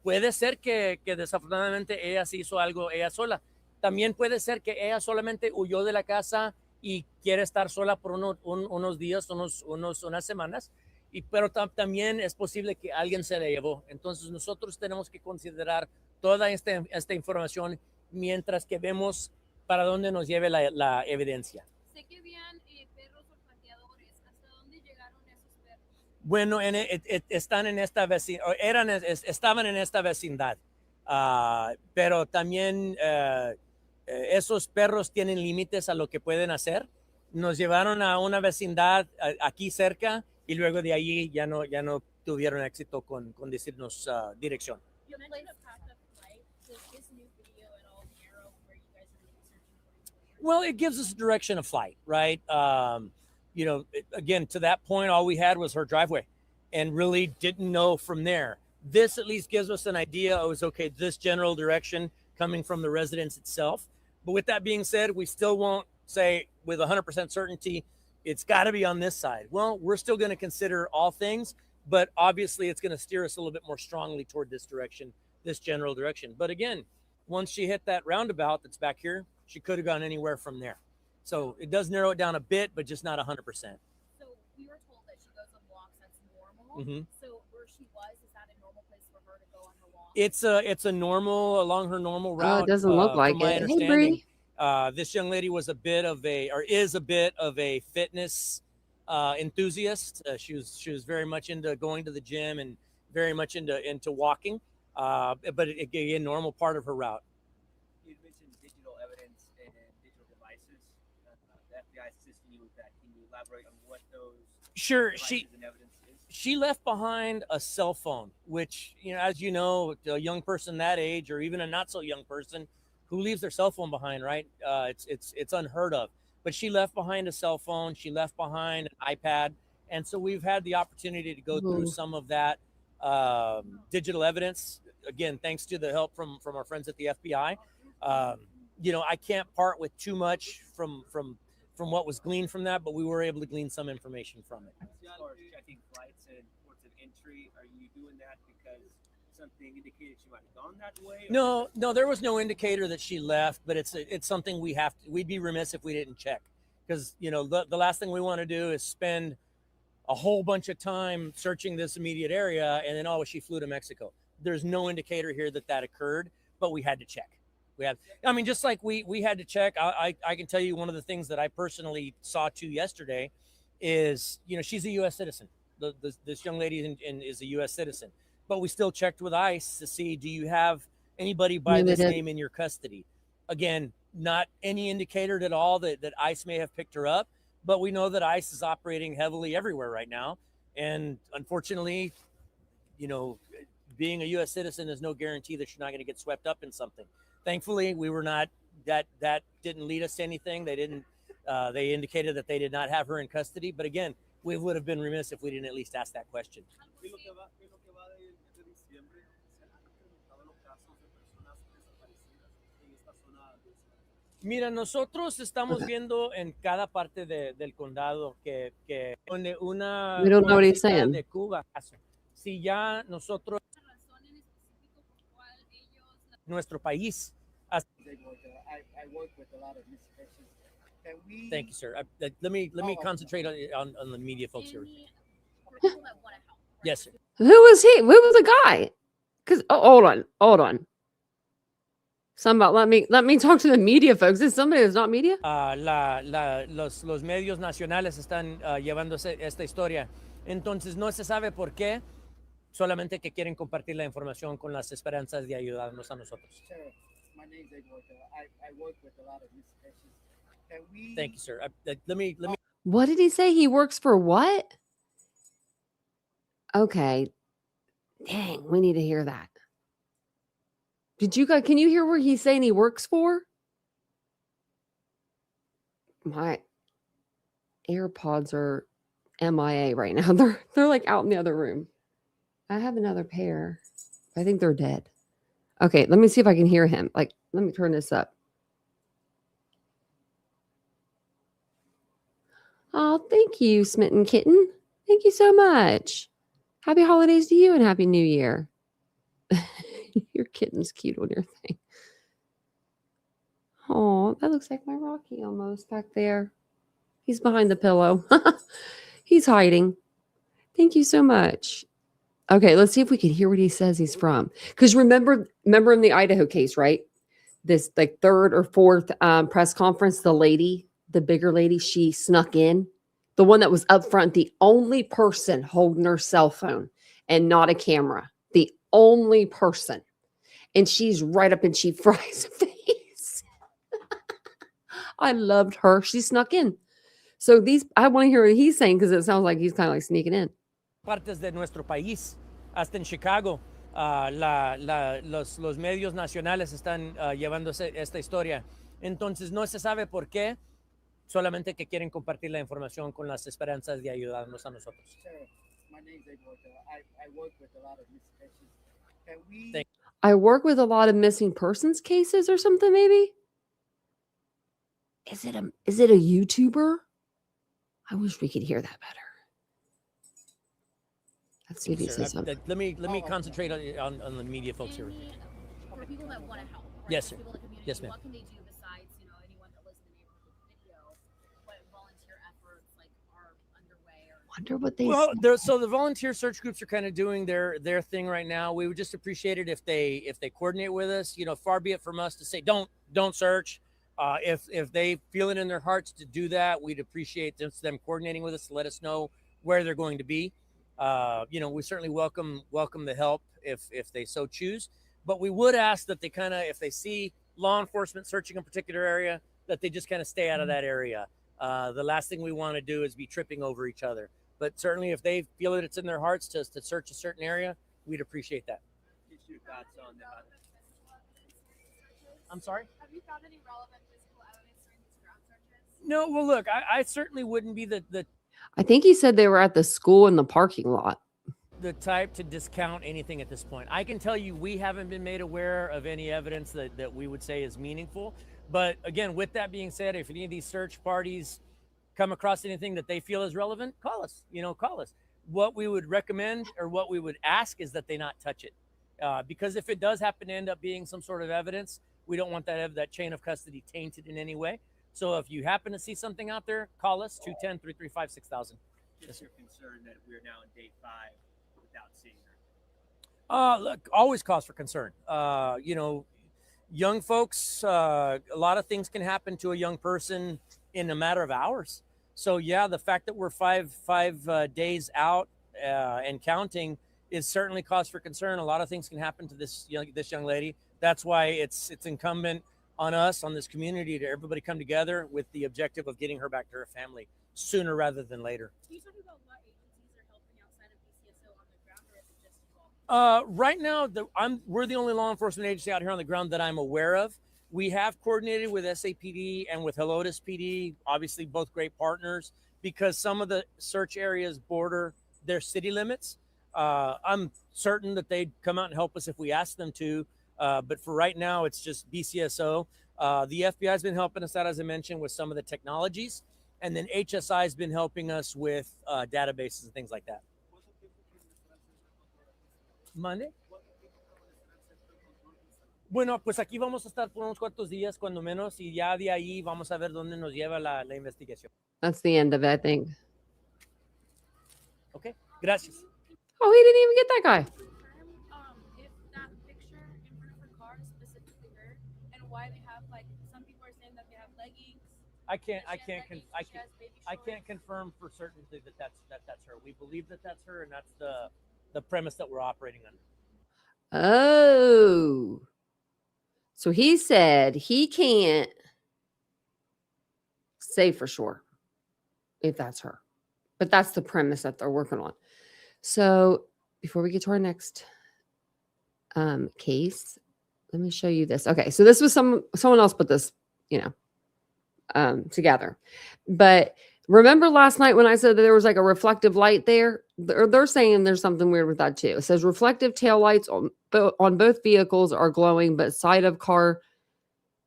Puede ser que desafortunadamente ella se hizo algo ella sola. También puede ser que ella solamente huyó de la casa y quiere estar sola por unos días, unas semanas, pero también es posible que alguien se la llevó. Entonces nosotros tenemos que considerar toda esta información mientras que vemos para dónde nos lleve la evidencia. Sé que habían perros olfateadores. ¿Hasta dónde llegaron esos perros? Bueno, están en esta estaban en esta vecindad, pero también esos perros tienen límites a lo que pueden hacer. Nos llevaron a una vecindad aquí cerca y luego de allí ya no tuvieron éxito con decirnos dirección. Well, it gives us a direction of flight, right? Again, to that point, all we had was her driveway and really didn't know from there. This at least gives us an idea. It was okay, this general direction coming from the residence itself. But with that being said, we still won't say with 100% certainty, it's got to be on this side. Well, we're still going to consider all things, but obviously it's going to steer us a little bit more strongly toward this direction, this general direction. But again, once she hit that roundabout that's back here, she could have gone anywhere from there. So it does narrow it down a bit, but just not 100%. So we were told that she goes on walks. That's normal. Mm-hmm. So where she was, is that a normal place for her to go on her walk? It's a normal, along her normal route. Oh, it doesn't look like my it. understanding. Hey, This young lady was is a bit of a fitness enthusiast. She was very much into going to the gym and very much into walking, but again, normal part of her route. You mentioned digital evidence and digital devices. The FBI is assisting you with that. Can you elaborate on what those devices and evidence is? She left behind a cell phone, which, as you know, a young person that age, or even a not so young person who leaves their cell phone behind, right? It's unheard of. But she left behind a cell phone. She left behind an iPad. And so we've had the opportunity to go through some of that digital evidence. Again, thanks to the help from our friends at the FBI. I can't part with too much from what was gleaned from that, but we were able to glean some information from it. As far as checking flights and ports of entry, are you doing that because something indicated she might have gone that way? No, there was no indicator that she left, but it's something we'd be remiss if we didn't check, because the last thing we want to do is spend a whole bunch of time searching this immediate area and then she flew to Mexico. There's no indicator here that occurred, but we had to check. Just like we had to check. I can tell you one of the things that I personally saw too yesterday is, she's a U.S. citizen. This young lady is a U.S. citizen, but we still checked with ICE to see, do you have anybody by this name in your custody? Again, not any indicator at all that ICE may have picked her up, but we know that ICE is operating heavily everywhere right now. And unfortunately, being a U.S. citizen is no guarantee that you're not going to get swept up in something. Thankfully, we were not, that didn't lead us to anything. They didn't, they indicated that they did not have her in custody. But again, we would have been remiss if we didn't at least ask that question. Mira, nosotros estamos viendo en cada parte del condado que una We don't know what he's saying. de Cuba. Si ya nosotros, nuestro país. I work with a lot of misfits. Thank you, sir. Let me concentrate on the media folks here. Yes, sir. Who was he? Who was the guy? Because hold on. Somebody, let me talk to the media folks. Is somebody who's not media? Los medios nacionales están llevando esta historia. Entonces no se sabe por qué. Solamente que quieren compartir la información con las esperanzas de ayudarnos a nosotros. My name's I work with a lot of misfits. Thank you, sir. Let me. What did he say? He works for what? Okay. Dang, we need to hear that. Can you hear where he's saying he works for? My AirPods are MIA right now. They're like out in the other room. I have another pair. I think they're dead. Okay, let me see if I can hear him. Let me turn this up. Oh, thank you, Smitten Kitten. Thank you so much. Happy holidays to you and Happy New Year. Your kitten's cute on your thing. Oh, that looks like my Rocky almost back there. He's behind the pillow. He's hiding. Thank you so much. Okay, let's see if we can hear what he says he's from. Because remember in the Idaho case, right? This third or fourth press conference, the bigger lady, she snuck in. The one that was up front, the only person holding her cell phone and not a camera. The only person. And she's right up and she fries face. I loved her. She snuck in. So I want to hear what he's saying because it sounds like he's kind of sneaking in. Partes de nuestro país, hasta en Chicago, los medios nacionales están llevando esta historia. Entonces no se sabe por qué, solamente que quieren compartir la información con las esperanzas de ayudarnos a nosotros. My name's I work with a lot of misfits. I work with a lot of missing persons cases or something, maybe? Is it a YouTuber? I wish we could hear that better. Let's see if he says something. Let me concentrate on the media folks here. For people that want to help, right? Yes, sir. People in the community, Yes, ma'am. What can they do besides, anyone that lives in the neighborhood with video? What volunteer efforts are underway? Wonder what they. Well, so the volunteer search groups are kind of doing their thing right now. We would just appreciate it if they coordinate with us. Far be it from us to say don't search. If they feel it in their hearts to do that, we'd appreciate them coordinating with us to let us know where they're going to be. We certainly welcome the help if they so choose. But we would ask that they kind of, if they see law enforcement searching a particular area, that they just kind of stay out of that area. The last thing we want to do is be tripping over each other. But certainly, if they feel that it's in their hearts to search a certain area, we'd appreciate that. Just your thoughts on that. I'm sorry? Have you found any relevant physical evidence during these ground searches? No, well, look, I certainly wouldn't be the I think he said they were at the school in the parking lot. the type to discount anything at this point. I can tell you we haven't been made aware of any evidence that we would say is meaningful. But again, with that being said, if any of these search parties come across anything that they feel is relevant, call us. Call us. What we would recommend or what we would ask is that they not touch it. Because if it does happen to end up being some sort of evidence, we don't want that chain of custody tainted in any way. So if you happen to see something out there, call us, 210-335-6000. Just your concern that we're now in day 5 without seeing her. Look, always cause for concern. Young folks, a lot of things can happen to a young person in a matter of hours. So yeah, the fact that we're five days out and counting is certainly cause for concern. A lot of things can happen to this young lady. That's why it's incumbent on us, on this community, to everybody come together with the objective of getting her back to her family sooner rather than later. Can you talk about what agencies are helping outside of BCSO on the ground, or is it just you all? Right now, we're the only law enforcement agency out here on the ground that I'm aware of. We have coordinated with SAPD and with Helotes PD, obviously both great partners, because some of the search areas border their city limits. I'm certain that they'd come out and help us if we asked them to. But for right now, it's just BCSO. The FBI has been helping us out, as I mentioned, with some of the technologies. And then HSI has been helping us with databases and things like that. ¿Mande? Bueno, pues aquí vamos a estar por unos cuantos días, cuando menos, y ya de ahí vamos a ver dónde nos lleva la investigación. That's the end of it, I think. Okay, gracias. Oh, he didn't even get that guy. If that picture in front of her car is specifically her, and why they have, like, some people are saying that they have leggings. I can't confirm for certainty that that's her. We believe that that's her, and that's the premise that we're operating under. Oh. So he said he can't say for sure if that's her. But that's the premise that they're working on. So before we get to our next case, let me show you this. Okay, so this was someone else put this, together. But remember last night when I said that there was like a reflective light there? They're saying there's something weird with that too. It says reflective taillights on both vehicles are glowing, but side of car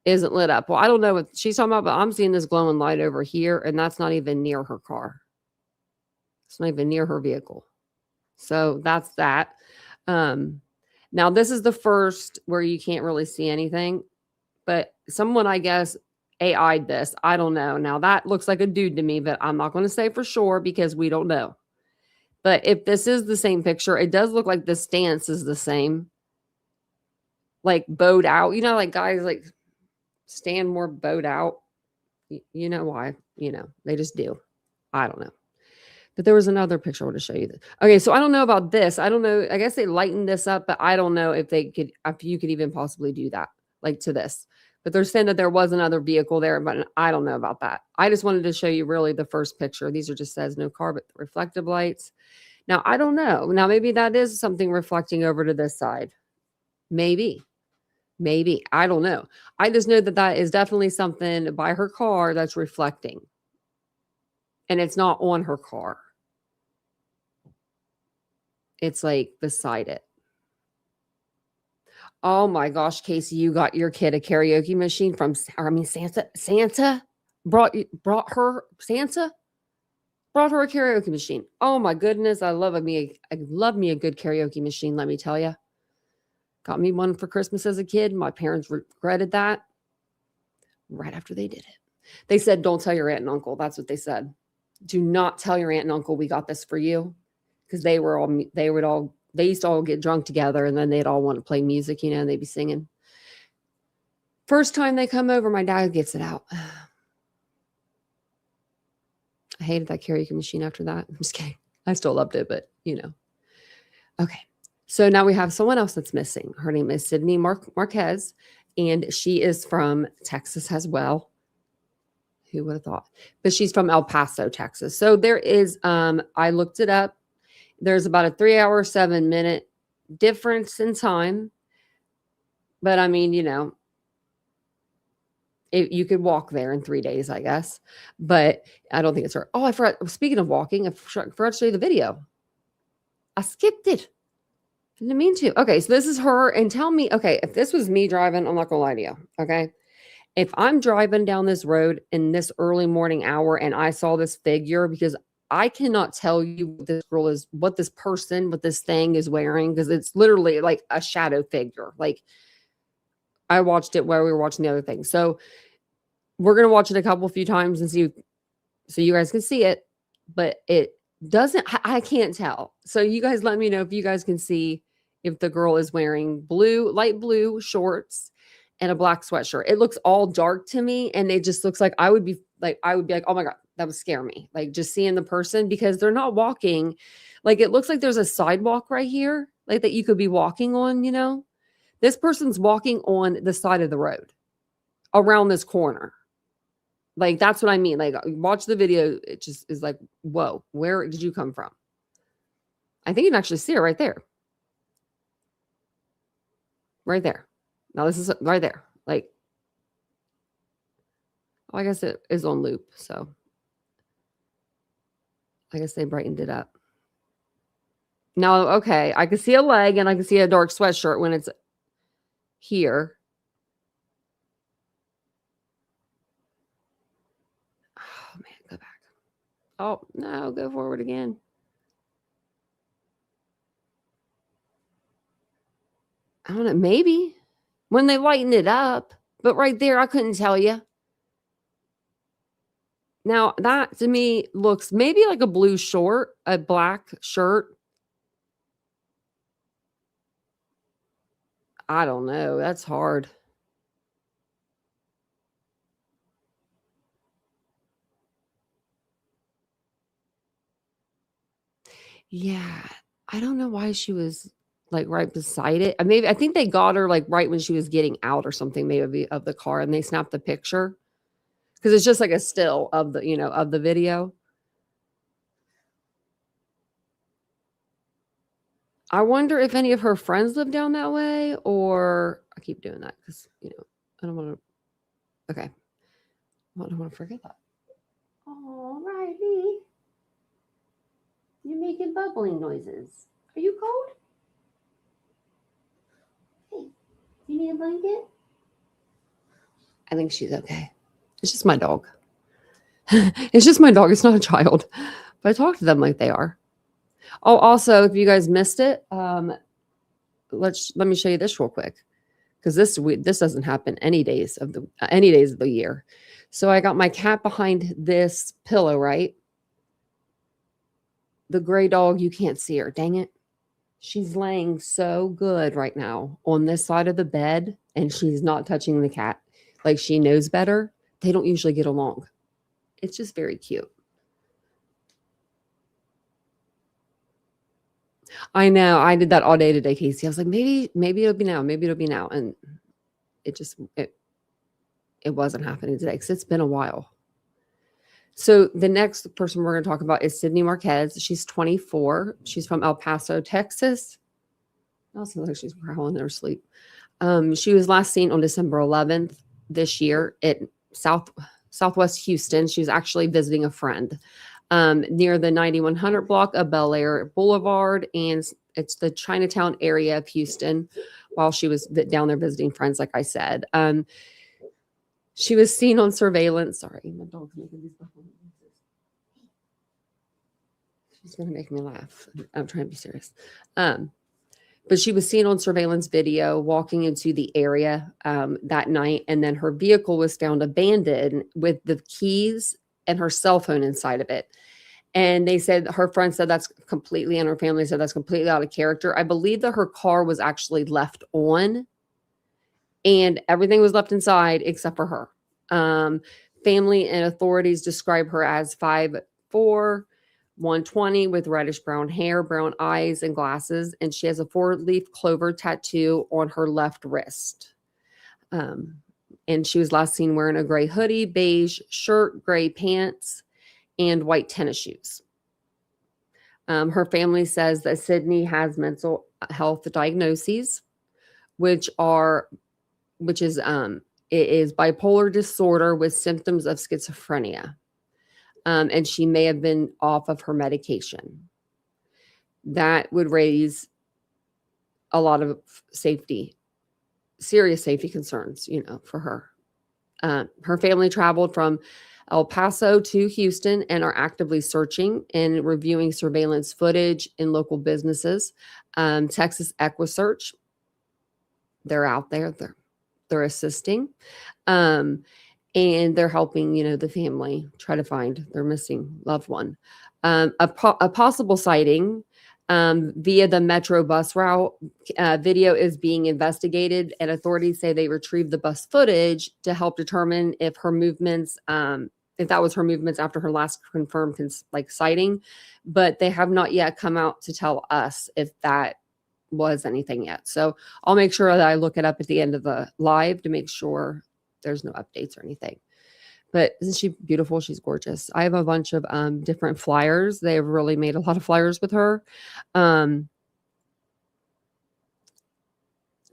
isn't lit up. Well, I don't know what she's talking about, but I'm seeing this glowing light over here, and that's not even near her car. It's not even near her vehicle. So that's that. Now this is the first where you can't really see anything, but someone, I guess, AI'd this. I don't know. Now that looks like a dude to me, but I'm not going to say for sure because we don't know. But if this is the same picture, it does look like the stance is the same. Like bowed out. Like guys like stand more bowed out. You know why? They just do. I don't know. But there was another picture I want to show you. Okay, so I don't know about this. I don't know. I guess they lightened this up, but I don't know if you could even possibly do that, like to this. But they're saying that there was another vehicle there, but I don't know about that. I just wanted to show you really the first picture. These are just says no car, but reflective lights. Now, I don't know. Now, maybe that is something reflecting over to this side. Maybe. I don't know. I just know that is definitely something by her car that's reflecting. And it's not on her car. It's like beside it. Oh my gosh, Casey, you got your kid a karaoke machine from, Santa brought her a karaoke machine. Oh my goodness. I love me a good karaoke machine. Let me tell you, got me one for Christmas as a kid. My parents regretted that right after they did it. They said, don't tell your aunt and uncle. That's what they said. Do not tell your aunt and uncle we got this for you. Because they used to all get drunk together, and then they'd all want to play music, and they'd be singing. First time they come over, my dad gets it out. I hated that karaoke machine after that. I'm just kidding. I still loved it, but Okay. So now we have someone else that's missing. Her name is Sydney Marquez, and she is from Texas as well. Who would have thought? But she's from El Paso, Texas. So there is, I looked it up. There's about a 3-hour, 7-minute difference in time. But I mean, you could walk there in 3 days, I guess. But I don't think it's her. Oh, I forgot. Speaking of walking, I forgot to show you the video. I skipped it. Didn't mean to. Okay, so this is her. And tell me, okay, if this was me driving, I'm not going to lie to you. Okay. If I'm driving down this road in this early morning hour and I saw this figure, because I cannot tell you what this girl is, what this thing is wearing, because it's literally like a shadow figure. Like I watched it while we were watching the other thing. So we're going to watch it a few times and see, so you guys can see it, but it doesn't, I can't tell. So you guys let me know if you guys can see if the girl is wearing light blue shorts and a black sweatshirt. It looks all dark to me. And it just looks like I would be like, oh my God, that would scare me. Like just seeing the person, because they're not walking. Like it looks like there's a sidewalk right here, like that you could be walking on, This person's walking on the side of the road around this corner. Like, that's what I mean. Like, watch the video. It just is like, whoa, where did you come from? I think you can actually see it right there. Right there. Now, this is right there. Like, I guess it is on loop. So, I guess they brightened it up. Now, okay, I can see a leg and I can see a dark sweatshirt when it's here. Oh, man, go back. Oh, no, go forward again. I don't know, maybe when they lighten it up, but right there, I couldn't tell you. Now, that to me looks maybe like a blue short, a black shirt. I don't know. That's hard. Yeah. I don't know why she was like right beside it. I think they got her like right when she was getting out or something, maybe of the car, and they snapped the picture because it's just like a still of the video. I wonder if any of her friends live down that way, or I keep doing that because, I don't want to. Okay. I don't want to forget that. Oh, Riley. You're making bubbling noises. Are you cold? Hey, you need a blanket? I think she's okay. It's just my dog. It's just my dog. It's not a child. But I talk to them like they are. Oh, also, if you guys missed it, let me show you this real quick, because this doesn't happen any days of the year. So I got my cat behind this pillow, right? The gray dog, you can't see her. Dang it. She's laying so good right now on this side of the bed, and she's not touching the cat. Like she knows better. They don't usually get along. It's just very cute. I know. I did that all day today, Casey. I was like, maybe it'll be now. Maybe it'll be now. And it wasn't happening today because it's been a while. So the next person we're going to talk about is Sydney Marquez. She's 24. She's from El Paso, Texas. It also looks like she's growling in her sleep. She was last seen on December 11th this year at Southwest Houston. She was actually visiting a friend near the 9100 block of Bel Air Boulevard, and it's the Chinatown area of Houston while she was down there visiting friends, like I said. She was seen on surveillance. Sorry, my dog's making these buffalo noises. She's going to make me laugh. I'm trying to be serious. But she was seen on surveillance video walking into the area that night, and then her vehicle was found abandoned with the keys and her cell phone inside of it. And they said, her friend said that's completely, and her family said that's completely out of character. I believe that her car was actually left on, and everything was left inside except for her. Family and authorities describe her as 5'4", 120 with reddish brown hair, brown eyes, and glasses. And she has a 4-leaf clover tattoo on her left wrist. And she was last seen wearing a gray hoodie, beige shirt, gray pants, and white tennis shoes. Her family says that Sydney has mental health diagnoses, which is bipolar disorder with symptoms of schizophrenia. And she may have been off of her medication. That would raise a lot of serious safety concerns, for her. Her family traveled from El Paso to Houston and are actively searching and reviewing surveillance footage in local businesses. Texas EquiSearch, they're out there. They're assisting. And they're helping, the family try to find their missing loved one. A possible sighting via the Metro bus route video is being investigated, and authorities say they retrieved the bus footage to help determine if her movements, if that was her movements after her last confirmed sighting, but they have not yet come out to tell us if that was anything yet. So I'll make sure that I look it up at the end of the live to make sure there's no updates or anything. But isn't she beautiful? She's gorgeous. I have a bunch of different flyers. They have really made a lot of flyers with her.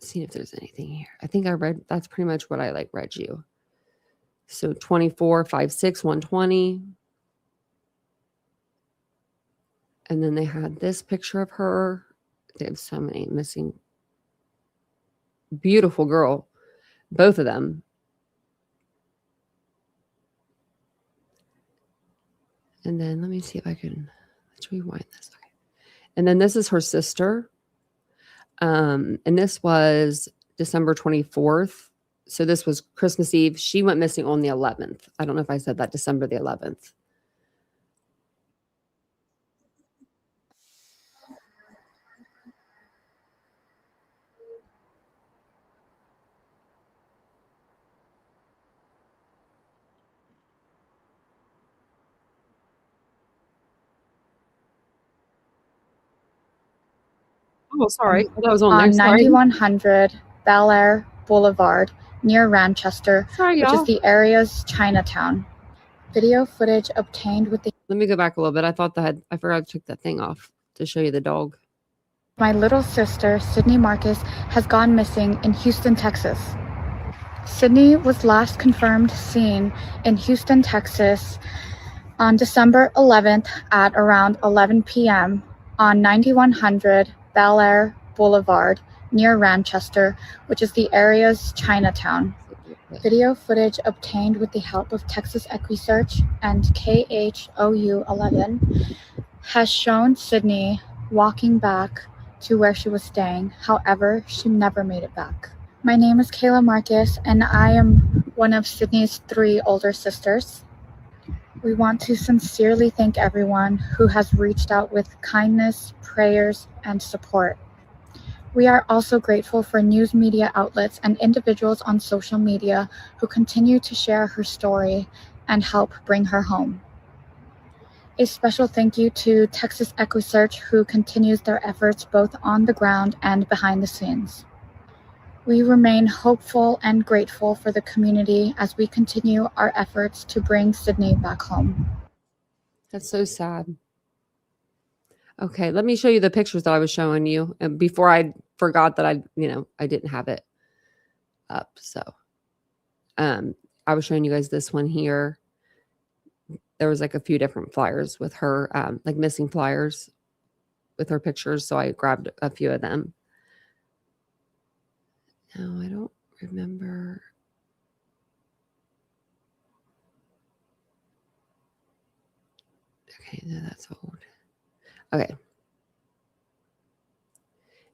See if there's anything here. I think I read, that's pretty much what I read you. So 24, 5, 6, 120. And then they had this picture of her. They have so many missing. Beautiful girl. Both of them. And then let me see if I can, let's rewind this. Okay. And then this is her sister. And this was December 24th. So this was Christmas Eve. She went missing on the 11th. I don't know if I said that, December the 11th. Oh, sorry. That was on there. 9100 Bel Air Boulevard near Ranchester, which is the area's Chinatown. Video footage obtained with the... Let me go back a little bit. I thought I forgot to take that thing off to show you the dog. My little sister, Sydney Marquez, has gone missing in Houston, Texas. Sydney was last confirmed seen in Houston, Texas on December 11th at around 11 p.m. on 9100 Bel Air Boulevard near Ranchester, which is the area's Chinatown. Video footage obtained with the help of Texas EquiSearch and KHOU 11 has shown Sydney walking back to where she was staying. However, she never made it back. My name is Kayla Marquez, and I am one of Sydney's 3 older sisters. We want to sincerely thank everyone who has reached out with kindness, prayers, and support. We are also grateful for news media outlets and individuals on social media who continue to share her story and help bring her home. A special thank you to Texas EquiSearch, who continues their efforts both on the ground and behind the scenes. We remain hopeful and grateful for the community as we continue our efforts to bring Sydney back home. That's so sad. Okay, let me show you the pictures that I was showing you. And before I forgot that I didn't have it up. So I was showing you guys this one here. There was a few different flyers with her, missing flyers with her pictures. So I grabbed a few of them. No, I don't remember. Okay, no, that's old. Okay.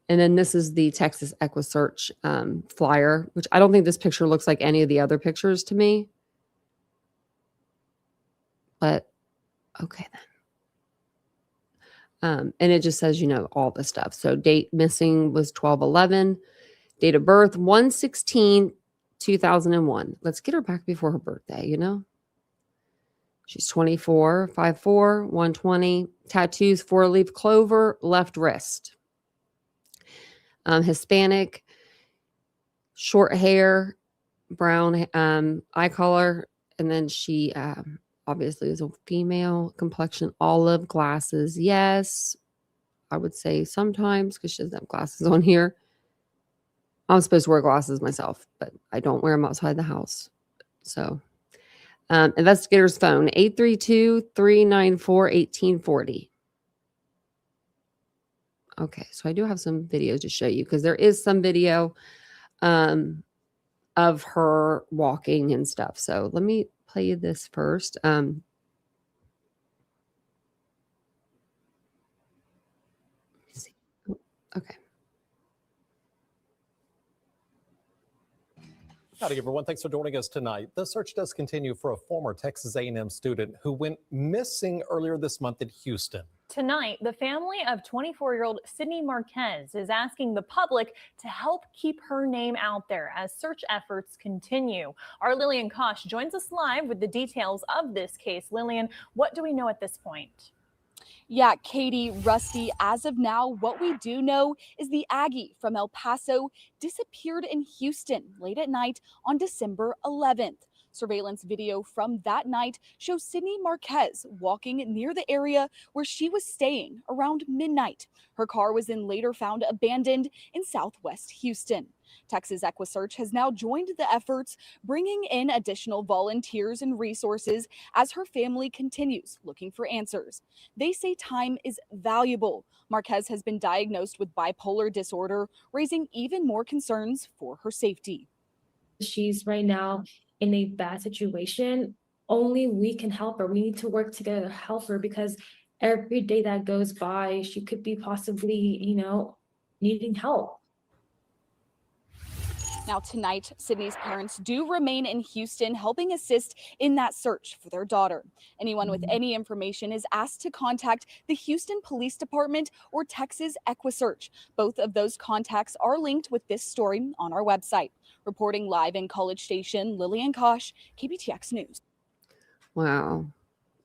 And then this is the Texas EquiSearch flyer, which I don't think this picture looks like any of the other pictures to me. But okay then. And it just says, all the stuff. So date missing was 12/11. Date of birth, 1/16/2001. Let's get her back before her birthday, She's 24, 5'4", 120, tattoos, 4-leaf clover, left wrist. Hispanic, short hair, brown eye color, and then she obviously is a female, complexion olive, glasses, yes. I would say sometimes because she doesn't have glasses on here. I'm supposed to wear glasses myself, but I don't wear them outside the house. So, investigator's phone, 832-394-1840. Okay, so I do have some videos to show you because there is some video of her walking and stuff. So let me play you this first. Okay. Howdy, everyone. Thanks for joining us tonight. The search does continue for a former Texas A&M student who went missing earlier this month in Houston. Tonight, the family of 24-year-old Sydney Marquez is asking the public to help keep her name out there as search efforts continue. Our Lillian Kosh joins us live with the details of this case. Lillian, what do we know at this point? Yeah, Katie, Rusty, as of now, what we do know is the Aggie from El Paso disappeared in Houston late at night on December 11th. Surveillance video from that night shows Sydney Marquez walking near the area where she was staying around midnight. Her car was then later found abandoned in southwest Houston. Texas EquiSearch has now joined the efforts, bringing in additional volunteers and resources as her family continues looking for answers. They say time is valuable. Marquez has been diagnosed with bipolar disorder, raising even more concerns for her safety. She's right now in a bad situation. Only we can help her. We need to work together to help her because every day that goes by, she could be possibly, needing help. Now tonight, Sydney's parents do remain in Houston, helping assist in that search for their daughter. Anyone with any information is asked to contact the Houston Police Department or Texas EquiSearch. Both of those contacts are linked with this story on our website. Reporting live in College Station, Lillian Kosh, KBTX News. Wow.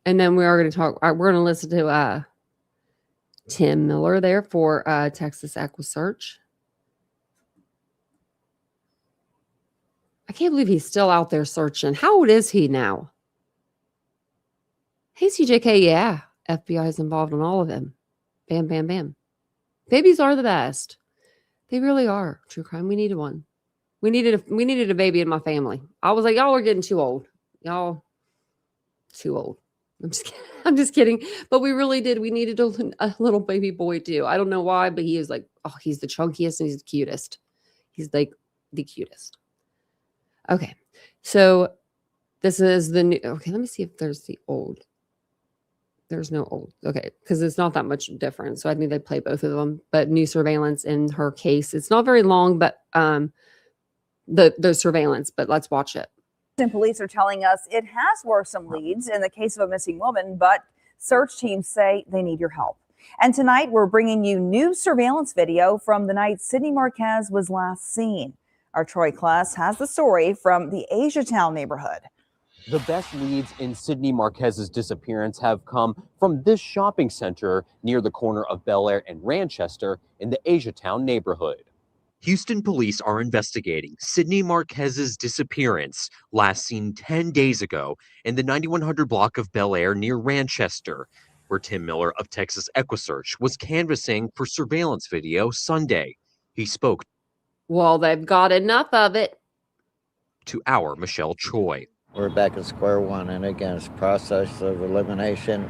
And then we are going to talk, we're going to listen to Tim Miller there for Texas EquiSearch. I can't believe he's still out there searching. How old is he now? Hey, CJK, yeah. FBI is involved in all of them. Bam, bam, bam. Babies are the best. They really are. True crime. We needed one. We needed a baby in my family. I was like, y'all are getting too old. Y'all too old. I'm just kidding. But we really did. We needed a little baby boy too. I don't know why, but he is like, oh, he's the chunkiest and he's the cutest. He's like the cutest. Okay, so this is the new. Okay, let me see if there's the old. There's no old. Okay, because it's not that much different. So I think they play both of them. But new surveillance in her case. It's not very long, but the surveillance. But let's watch it. And police are telling us it has worsened leads in the case of a missing woman, but search teams say they need your help. And tonight we're bringing you new surveillance video from the night Sydney Marquez was last seen. Our Troy class has the story from the Asiatown neighborhood. The best leads in Sydney Marquez's disappearance have come from this shopping center near the corner of Bel Air and Ranchester in the Asiatown neighborhood. Houston police are investigating Sydney Marquez's disappearance, last seen 10 days ago in the 9100 block of Bel Air near Ranchester, where Tim Miller of Texas EquiSearch was canvassing for surveillance video Sunday. He spoke. Well, they've got enough of it. To our Michelle Choi. We're back at square one, and again, it's a process of elimination.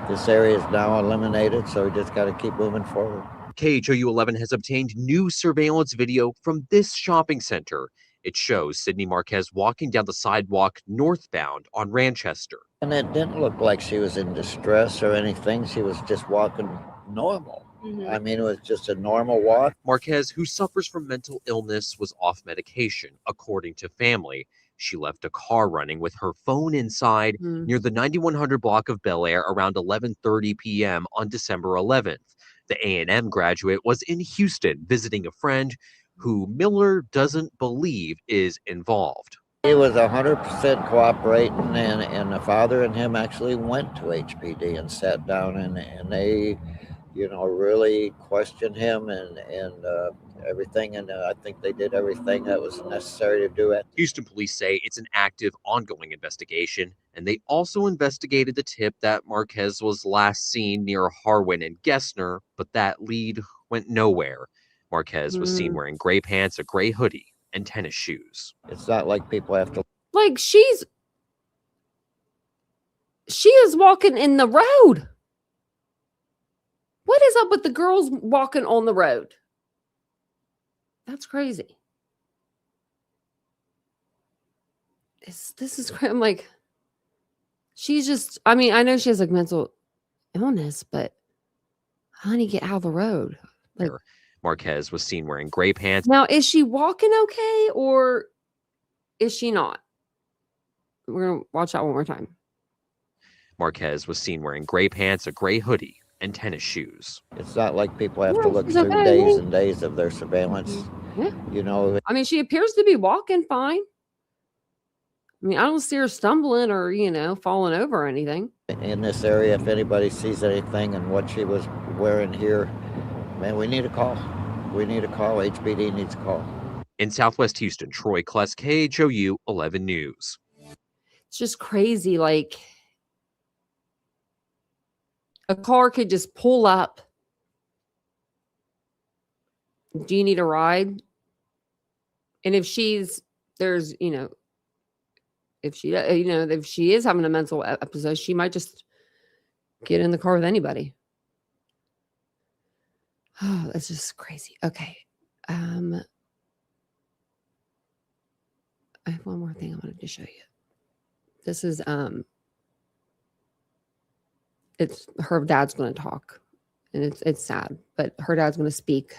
This area is now eliminated, so we just got to keep moving forward. KHOU 11 has obtained new surveillance video from this shopping center. It shows Sydney Marquez walking down the sidewalk northbound on Ranchester. And it didn't look like she was in distress or anything. She was just walking normal. I mean, it was just a normal walk. Marquez, who suffers from mental illness, was off medication, according to family. She left a car running with her phone inside near the 9100 block of Bel Air around 11:30 p.m. on December 11th. The A&M graduate was in Houston visiting a friend who Miller doesn't believe is involved. He was 100% cooperating, and the father and him actually went to HPD and sat down, and they, really questioned him and everything. And I think they did everything that was necessary to do it. Houston police say it's an active, ongoing investigation, and they also investigated the tip that Marquez was last seen near Harwin and Gessner, but that lead went nowhere. Marquez was seen wearing gray pants, a gray hoodie, and tennis shoes. It's not like people have to. Like she is walking in the road. What is up with the girls walking on the road? That's crazy. This is crazy. I'm like, she's just, I mean, I know she has like mental illness, but honey, get out of the road. Like, Marquez was seen wearing gray pants. Now, is she walking okay or is she not? We're going to watch that one more time. Marquez was seen wearing gray pants, a gray hoodie, and tennis shoes. It's not like people have to look through days and days of their surveillance. Yeah. I mean, she appears to be walking fine. I mean, I don't see her stumbling or, falling over or anything. In this area, if anybody sees anything and what she was wearing here, man, we need a call. We need a call. HPD needs a call. In Southwest Houston, Troy Kless, KHOU 11 News. It's just crazy. Like, a car could just pull up. Do you need a ride? And if she's, there's, if she is having a mental episode, she might just get in the car with anybody. Oh, that's just crazy. Okay. I have one more thing I wanted to show you. This is, it's her dad's going to talk, and it's sad, but her dad's going to speak.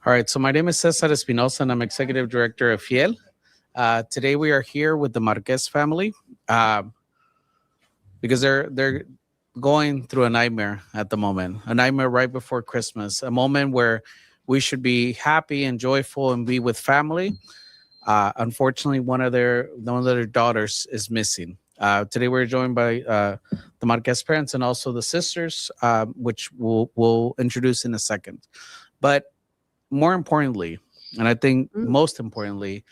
All right, so my name is Cesar Espinosa, and I'm Executive Director of Fiel. Today we are here with the Marquez family because they're going through a nightmare at the moment, a nightmare right before Christmas, a moment where we should be happy and joyful and be with family. Unfortunately, one of their daughters is missing. Today we're joined by the Marquez parents and also the sisters, which we'll introduce in a second. But more importantly, and I think most importantly,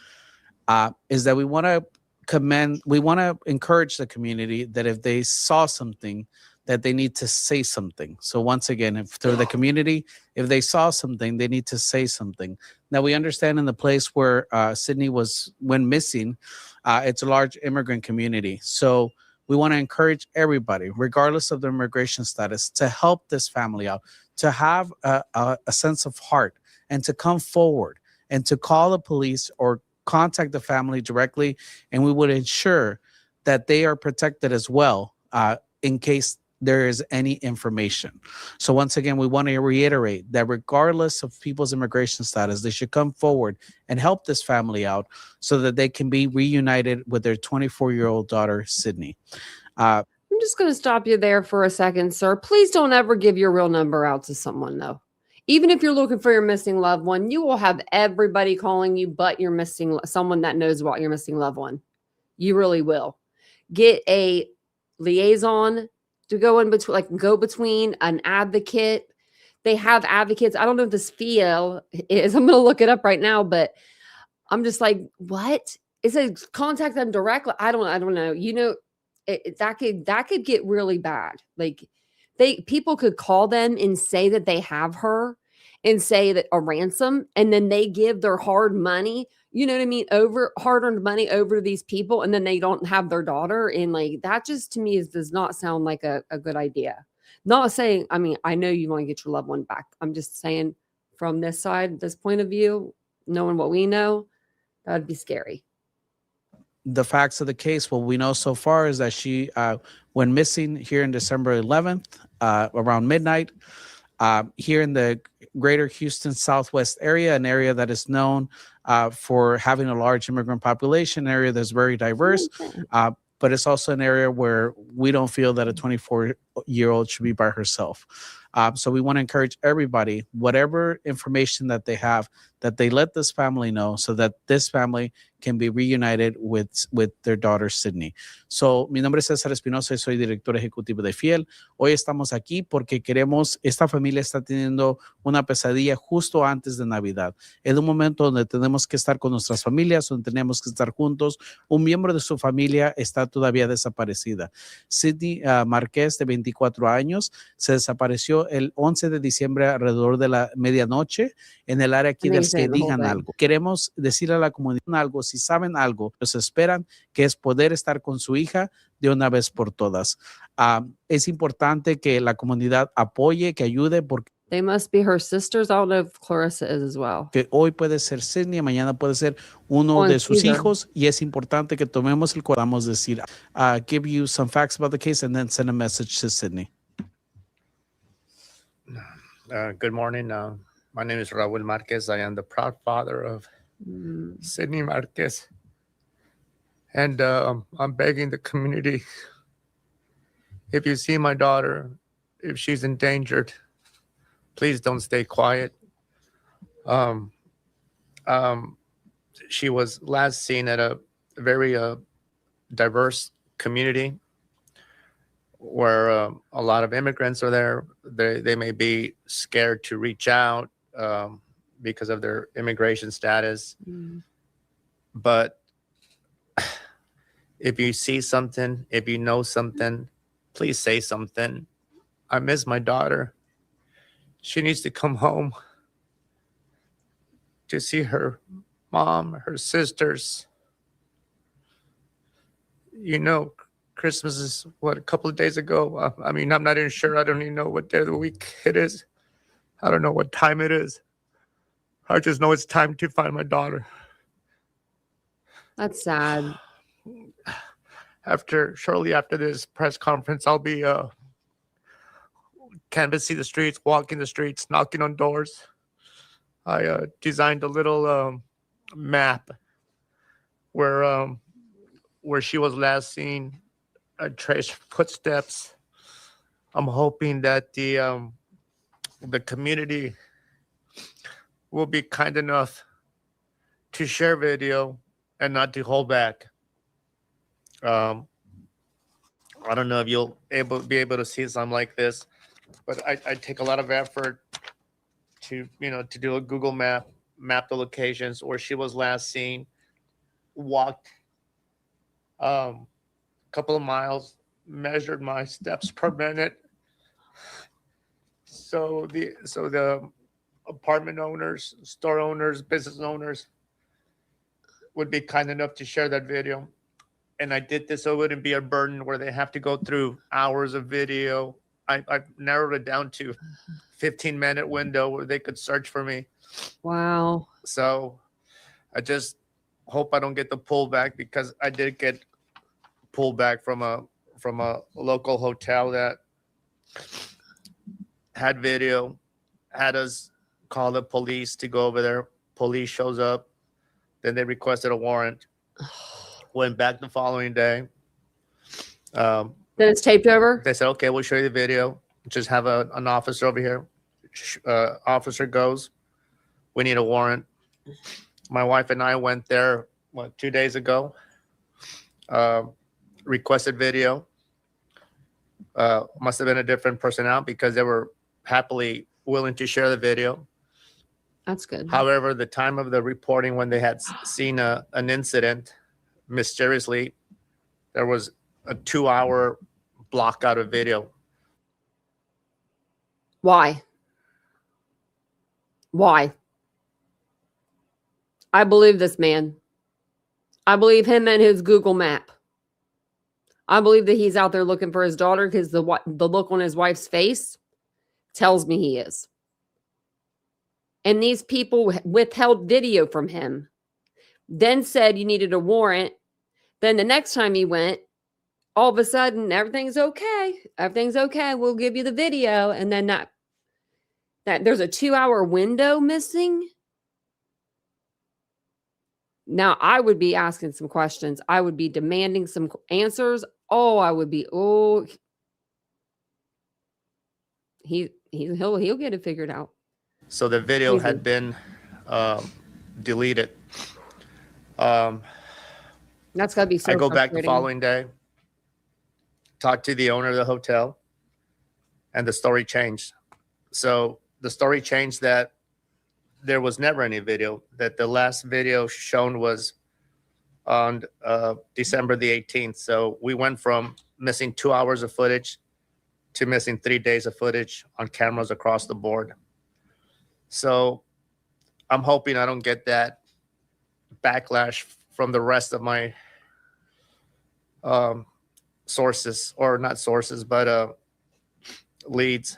is that we want to encourage the community that if they saw something, that they need to say something. So once again, if through the community, if they saw something, they need to say something. Now we understand in the place where Sydney went missing, it's a large immigrant community. So we want to encourage everybody, regardless of their immigration status, to help this family out, to have a sense of heart, and to come forward and to call the police or contact the family directly, and we would ensure that they are protected as well in case there is any information. So once again, we want to reiterate that regardless of people's immigration status, they should come forward and help this family out so that they can be reunited with their 24-year-old daughter, Sydney. I'm just going to stop you there for a second, sir. Please don't ever give your real number out to someone, though. Even if you're looking for your missing loved one, you will have everybody calling you but your missing someone that knows about your missing loved one. You really will. Get a liaison to go in between, like go between an advocate. They have advocates. I don't know if this FIEL is. I'm going to look it up right now, but I'm just like, what? It says contact them directly. I don't know. That could get really bad. Like people could call them and say that they have her and say that a ransom, and then they give their hard money, you know what I mean, hard-earned money over to these people, and then they don't have their daughter. And like that just to me does not sound like a good idea. Not saying, I mean, I know you want to get your loved one back. I'm just saying from this side, this point of view, knowing what we know, that would be scary. The facts of the case, what we know so far is that she went missing here in December 11th, around midnight, here in the greater Houston Southwest area, an area that is known for having a large immigrant population, an area that's very diverse, but it's also an area where we don't feel that a year-old should be by herself. So we want to encourage everybody, whatever information that they have, that they let this family know so that this family can be reunited with their daughter, Sydney. So, mi nombre es César Espinosa y soy director ejecutivo de Fiel. Hoy estamos aquí porque esta familia está teniendo una pesadilla justo antes de Navidad. Es un momento donde tenemos que estar con nuestras familias, donde tenemos que estar juntos. Un miembro de su familia está todavía desaparecida. Sydney Marquez, de 24 años, se desapareció el 11 de diciembre alrededor de la medianoche en el área aquí del que digan algo. Queremos decirle a la comunidad algo, si saben algo, los esperan, que es poder estar con su hija de una vez por todas. Es importante que la comunidad apoye, que ayude, porque they must be her sisters. I don't know if Clarissa is as well. que hoy puede ser Sydney, mañana puede ser uno de sus hijos, y es importante que tomemos el podamos decir, give you some facts about the case and then send a message to Sydney. Good morning. My name is Raul Marquez. I am the proud father of Sydney Marquez. And I'm begging the community, if you see my daughter, if she's endangered, please don't stay quiet. She was last seen at a very diverse community where a lot of immigrants are there. They may be scared to reach out because of their immigration status. But if you see something, if you know something, please say something. I miss my daughter. She needs to come home to see her mom, her sisters. You know, Christmas is what, a couple of days ago. I mean, I'm not even sure. I don't even know what day of the week it is. I don't know what time it is. I just know it's time to find my daughter. That's sad. Shortly after this press conference, I'll be canvassing the streets, walking the streets, knocking on doors. I designed a little map where she was last seen. I traced footsteps. I'm hoping that the community will be kind enough to share video and not to hold back. I don't know if you'll be able to see something like this, but I take a lot of effort to do a Google map the locations where she was last seen, walked a couple of miles, measured my steps per minute. So the apartment owners, store owners, business owners would be kind enough to share that video. And I did this so it wouldn't be a burden where they have to go through hours of video. I've narrowed it down to 15-minute window where they could search for me. Wow. So I just hope I don't get the pullback, because I did get pullback from a local hotel that had video, had us call the police to go over there. Police shows up. Then they requested a warrant. Went back the following day. Then it's taped over? They said, okay, we'll show you the video. Just have an officer over here. Officer goes, we need a warrant. My wife and I went there, 2 days ago. Requested video. Must have been a different personnel, because they were happily willing to share the video. That's good. However, the time of the reporting, when they had seen an incident, mysteriously, there was a 2-hour block out of video. Why? I believe this man. I believe him and his Google map. I believe that he's out there looking for his daughter, because the look on his wife's face tells me he is. And these people withheld video from him, then said you needed a warrant. Then the next time he went, all of a sudden, everything's okay. Everything's okay. We'll give you the video. And then that there's a 2-hour window missing. Now, I would be asking some questions. I would be demanding some answers. I would be, he'll get it figured out. So the video Easy. had been deleted. That's gotta be so I go back the frustrating. following day, talk to the owner of the hotel, and the story changed. So the story changed that there was never any video, that the last video shown was on December the 18th. So we went from missing 2 hours of footage to missing 3 days of footage on cameras across the board. So I'm hoping I don't get that backlash from the rest of my sources, or not sources, but leads.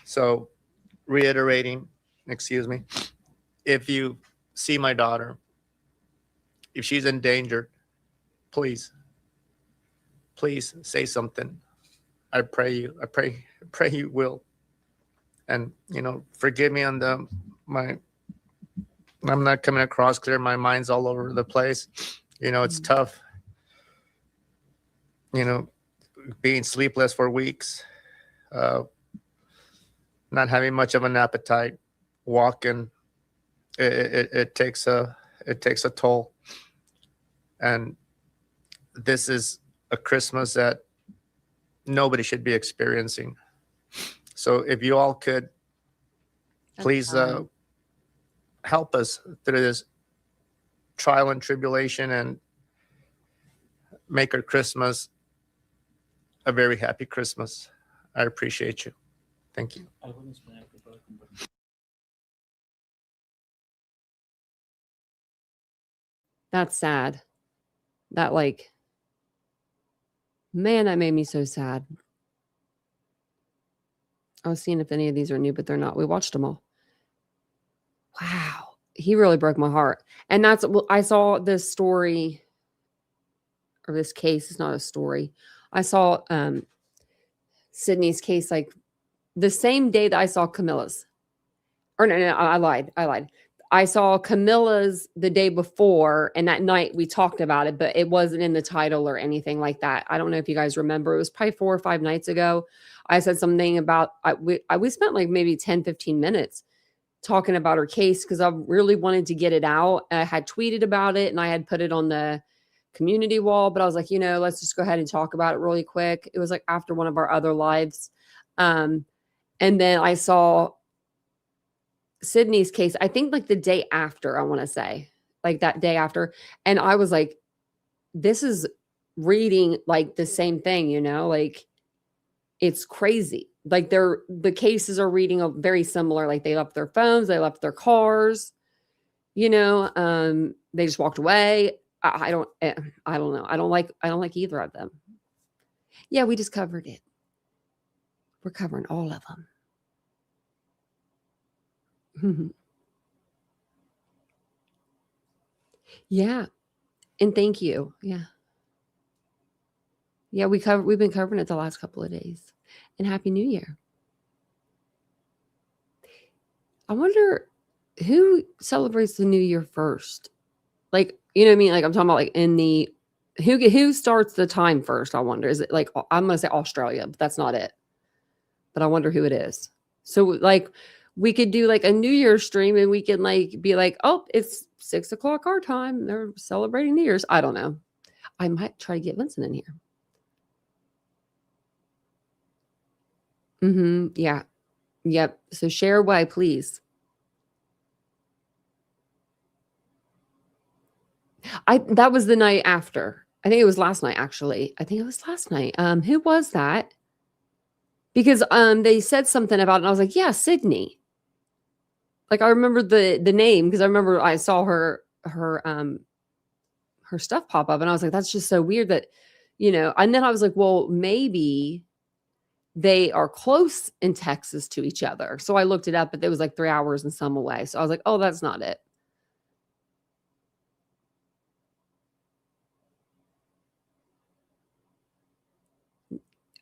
So reiterating, excuse me, if you see my daughter, if she's in danger, please say something. I pray you will. And, forgive me on I'm not coming across clear. My mind's all over the place. It's tough, being sleepless for weeks, not having much of an appetite, walking. It takes a toll. And this is a Christmas that nobody should be experiencing. So if you all could please help us through this trial and tribulation and make our Christmas a very happy Christmas. I appreciate you. Thank you. That's sad. That man, that made me so sad. I was seeing if any of these are new, but they're not. We watched them all. Wow. He really broke my heart. And I saw this story, or this case. It's not a story. I saw Sydney's case the same day that I saw Camilla's. Or no, I lied. I saw Camilla's the day before, and that night we talked about it, but it wasn't in the title or anything like that. I don't know if you guys remember. It was probably 4 or 5 nights ago. I said something about, we spent maybe 10, 15 minutes talking about her case because I really wanted to get it out. I had tweeted about it and I had put it on the community wall, but I was like, let's just go ahead and talk about it really quick. It was after one of our other lives. And then I saw Sydney's case, I think the day after, I want to say that day after. And I was like, this is reading the same thing, it's crazy. The cases are reading very similar. They left their phones, they left their cars, they just walked away. I don't know. I don't like either of them. Yeah, we just covered it. We're covering all of them. Yeah. And thank you. Yeah. Yeah, we've been covering it the last couple of days. And Happy New Year. I wonder who celebrates the New Year first. You know what I mean? I'm talking about in the who starts the time first, I wonder. Is it I'm gonna say Australia, but that's not it. But I wonder who it is. So we could do a New Year's stream and we can be oh, it's 6 o'clock our time. They're celebrating New Year's. I don't know. I might try to get Vincent in here. Yeah. Yep. So share away, please. That was the night after. I think it was last night, actually. I think it was last night. Who was that? Because they said something about it, and I was like, yeah, Sydney. I remember the name because I remember I saw her stuff pop up, and I was like, that's just so weird that, and then I was like, well, maybe they are close in Texas to each other. So I looked it up, but it was 3 hours and some away. So I was like, oh, that's not it.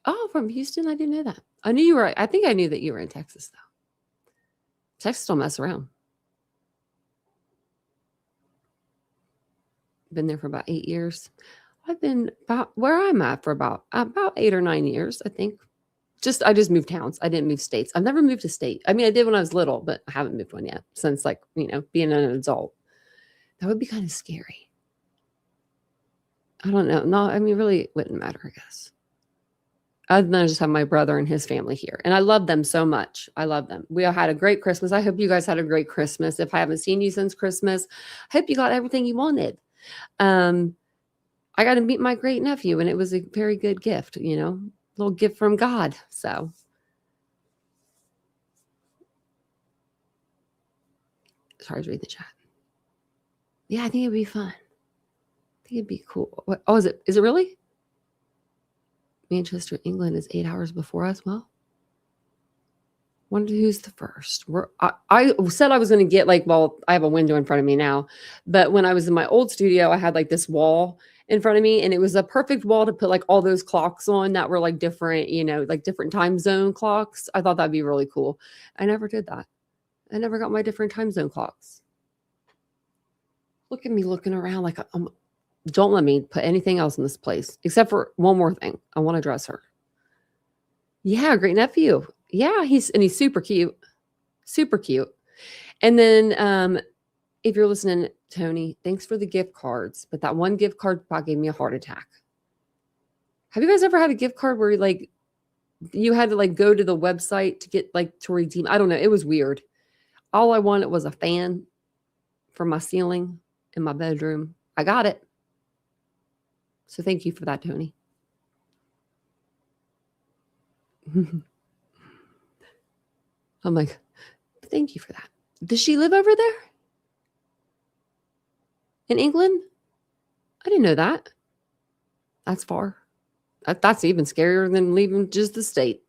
Oh, from Houston? I didn't know that. I think I knew that you were in Texas, though. Texas don't mess around. Been there for about 8 years. I've been about where I'm at for about 8 or 9 years, I think. I just moved towns. I didn't move states. I've never moved a state. I mean, I did when I was little, but I haven't moved one yet since, like, being an adult. That would be kind of scary. I don't know. No, I mean, really, it wouldn't matter, I guess. Other than I just have my brother and his family here. And I love them so much. I love them. We all had a great Christmas. I hope you guys had a great Christmas. If I haven't seen you since Christmas, I hope you got everything you wanted. I got to meet my great nephew, and it was a very good gift, little gift from God. So sorry to read the chat. Yeah, I think it'd be fun. I think it'd be cool. What, is it really? Manchester, England is 8 hours before us. Well, wonder who's the first. I said I was going to get I have a window in front of me now, but when I was in my old studio, I had like this wall in front of me, and it was a perfect wall to put like all those clocks on that were like different, like different time zone clocks. I thought that'd be really cool. I never did that. I never got my different time zone clocks. Look at me looking around like don't let me put anything else in this place except for one more thing. I want to dress her. Yeah, great nephew. Yeah, he's super cute. Super cute. And then if you're listening, Tony, thanks for the gift cards. But that one gift card spot gave me a heart attack. Have you guys ever had a gift card where you had to go to the website to get to redeem? I don't know. It was weird. All I wanted was a fan for my ceiling in my bedroom. I got it. So thank you for that, Tony. I'm like, thank you for that. Does she live over there? In England? I didn't know that. That's far. That's even scarier than leaving just the state.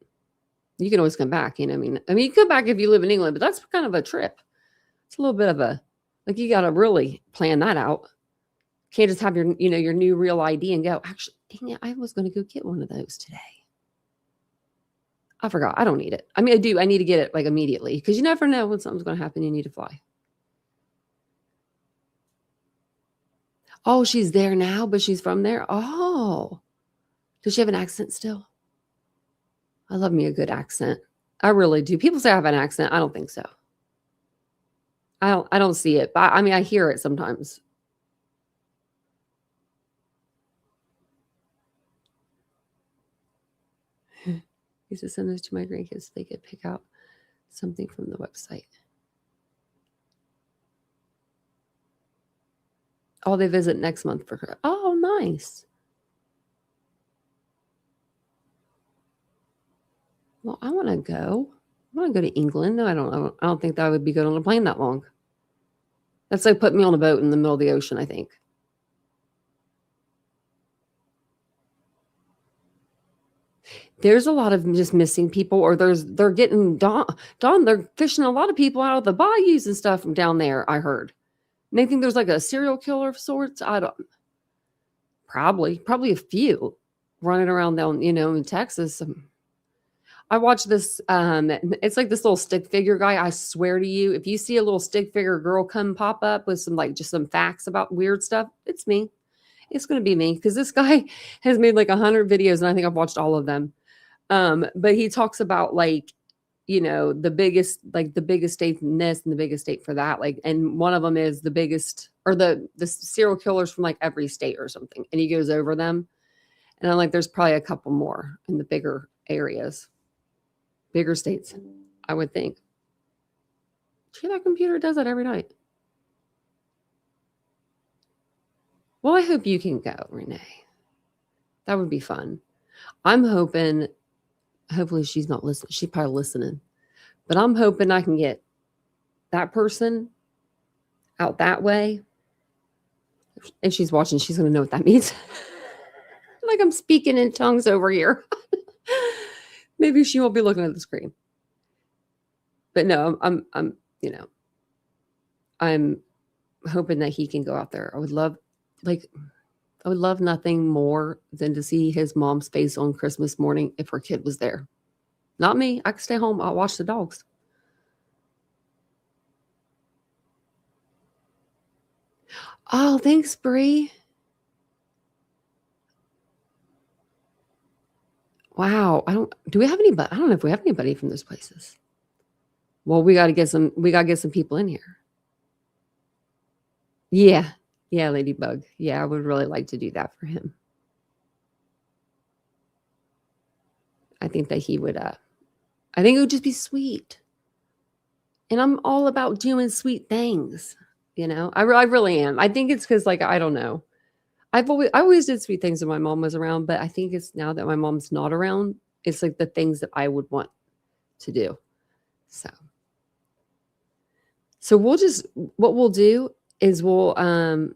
You can always come back, I mean, you come back if you live in England, but that's kind of a trip. It's a little bit of you got to really plan that out. Can't just have your, your new real ID and go, actually, dang it, I was going to go get one of those today. I forgot. I don't need it. I mean, I do. I need to get it immediately because you never know when something's going to happen. You need to fly. Oh, she's there now, but she's from there. Oh, does she have an accent still? I love me a good accent. I really do. People say I have an accent. I don't think so. I don't see it, but I mean, I hear it sometimes. Used to send those to my grandkids so they could pick out something from the website. Oh, they visit next month for her. Oh, nice. Well, I want to go. I want to go to England. No, I don't think that I would be good on a plane that long. That's like put me on a boat in the middle of the ocean, I think. There's a lot of just missing people, or they're getting they're fishing a lot of people out of the bayous and stuff from down there, I heard. And they think there's a serial killer of sorts. Probably a few running around down, in Texas. I watched this, it's like this little stick figure guy. I swear to you, if you see a little stick figure girl come pop up with some just some facts about weird stuff, it's me. It's going to be me because this guy has made 100 videos and I think I've watched all of them. But he talks about the biggest state in this and the biggest state for that. And one of them is the biggest, or the serial killers from every state or something. And he goes over them. And I'm like, there's probably a couple more in the bigger areas, bigger states, I would think. See, that computer does that every night. Well, I hope you can go, Renee. That would be fun. I'm hoping, hopefully she's not listening. She's probably listening. But I'm hoping I can get that person out that way. If she's watching, she's going to know what that means. Like I'm speaking in tongues over here. Maybe she won't be looking at the screen. But no, I'm hoping that he can go out there. I would love nothing more than to see his mom's face on Christmas morning if her kid was there. Not me. I could stay home. I'll watch the dogs. Oh, thanks, Bree. Wow. Do we have anybody? I don't know if we have anybody from those places. Well, we got to get some people in here. Yeah. Yeah, Ladybug. Yeah, I would really like to do that for him. I think that he would, I think it would just be sweet. And I'm all about doing sweet things. You know, I really am. I think it's because, like, I don't know. I always did sweet things when my mom was around, but I think it's now that my mom's not around, it's like the things that I would want to do. So what we'll do is I'm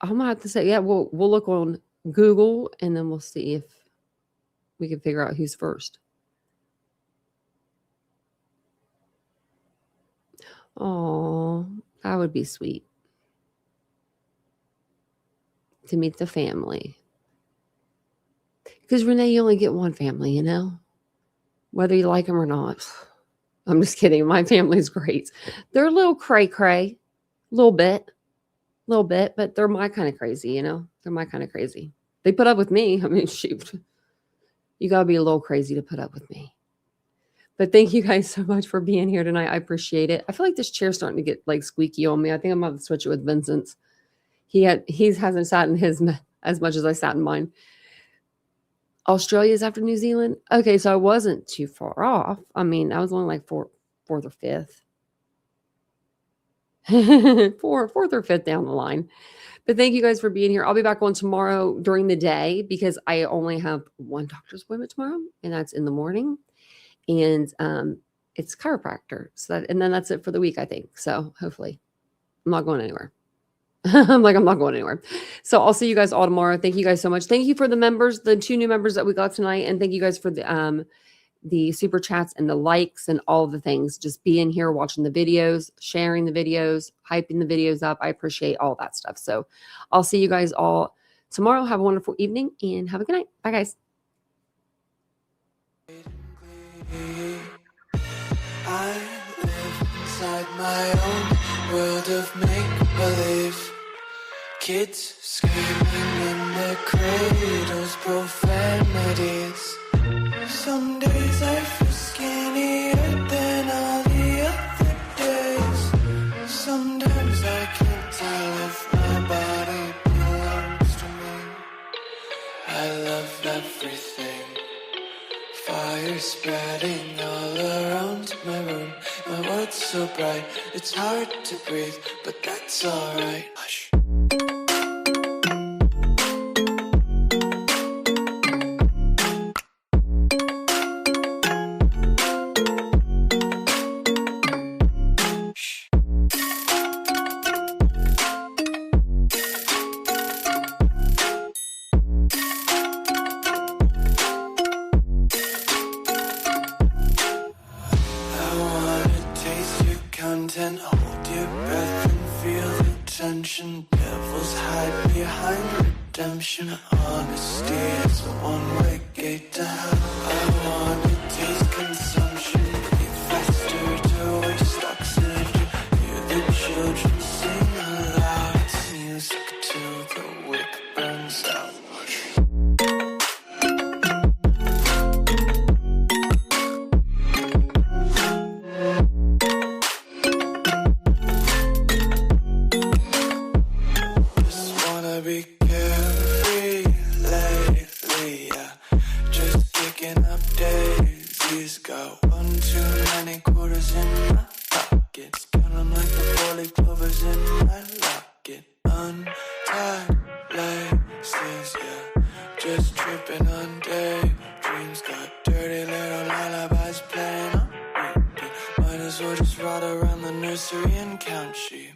gonna have to say, yeah, we'll look on Google and then we'll see if we can figure out who's first. Oh, that would be sweet to meet the family. Because Renee, you only get one family, you know, whether you like them or not. I'm just kidding. My family's great. They're a little cray-cray, a little bit, but they're my kind of crazy, you know? They're my kind of crazy. They put up with me. I mean, shoot. You got to be a little crazy to put up with me. But thank you guys so much for being here tonight. I appreciate it. I feel like this chair's starting to get like squeaky on me. I think I'm going to switch it with Vincent's. He hasn't sat in his as much as I sat in mine. Australia's after New Zealand. Okay, so I wasn't too far off. I mean, I was only like fourth or fifth. Fourth or fifth down the line. But thank you guys for being here. I'll be back on tomorrow during the day because I only have one doctor's appointment tomorrow, and that's in the morning. And it's chiropractor. And then that's it for the week, I think. So hopefully I'm not going anywhere. I'm not going anywhere. So I'll see you guys all tomorrow. Thank you guys so much. Thank you for the members, the 2 new members that we got tonight. And thank you guys for the super chats and the likes and all of the things. Just being here, watching the videos, sharing the videos, hyping the videos up. I appreciate all that stuff. So I'll see you guys all tomorrow. Have a wonderful evening and have a good night. Bye, guys. I live inside my own world of make-believe. Kids screaming in their cradles, profanities. Some days I feel skinnier than all the other days. Sometimes I can't tell if my body belongs to me. I love everything. Fire spreading all around my room. My world's so bright, it's hard to breathe, but that's alright. Hush. Hold your breath and feel the tension. Devils hide behind redemption. Honesty is a one-way gate to hell. I wanna taste consumption. Breathe faster to waste oxygen. Hear the children sing aloud. It's music till the wick burns out. Be carefree lately, yeah. Just kicking up daisies. Got one too many quarters in my pockets. Count 'em like the 4-leaf clovers in my locket. Untied laces, yeah. Just tripping on daydreams. Got dirty little lullabies playing on repeat. Might as well just ride around the nursery and count sheep.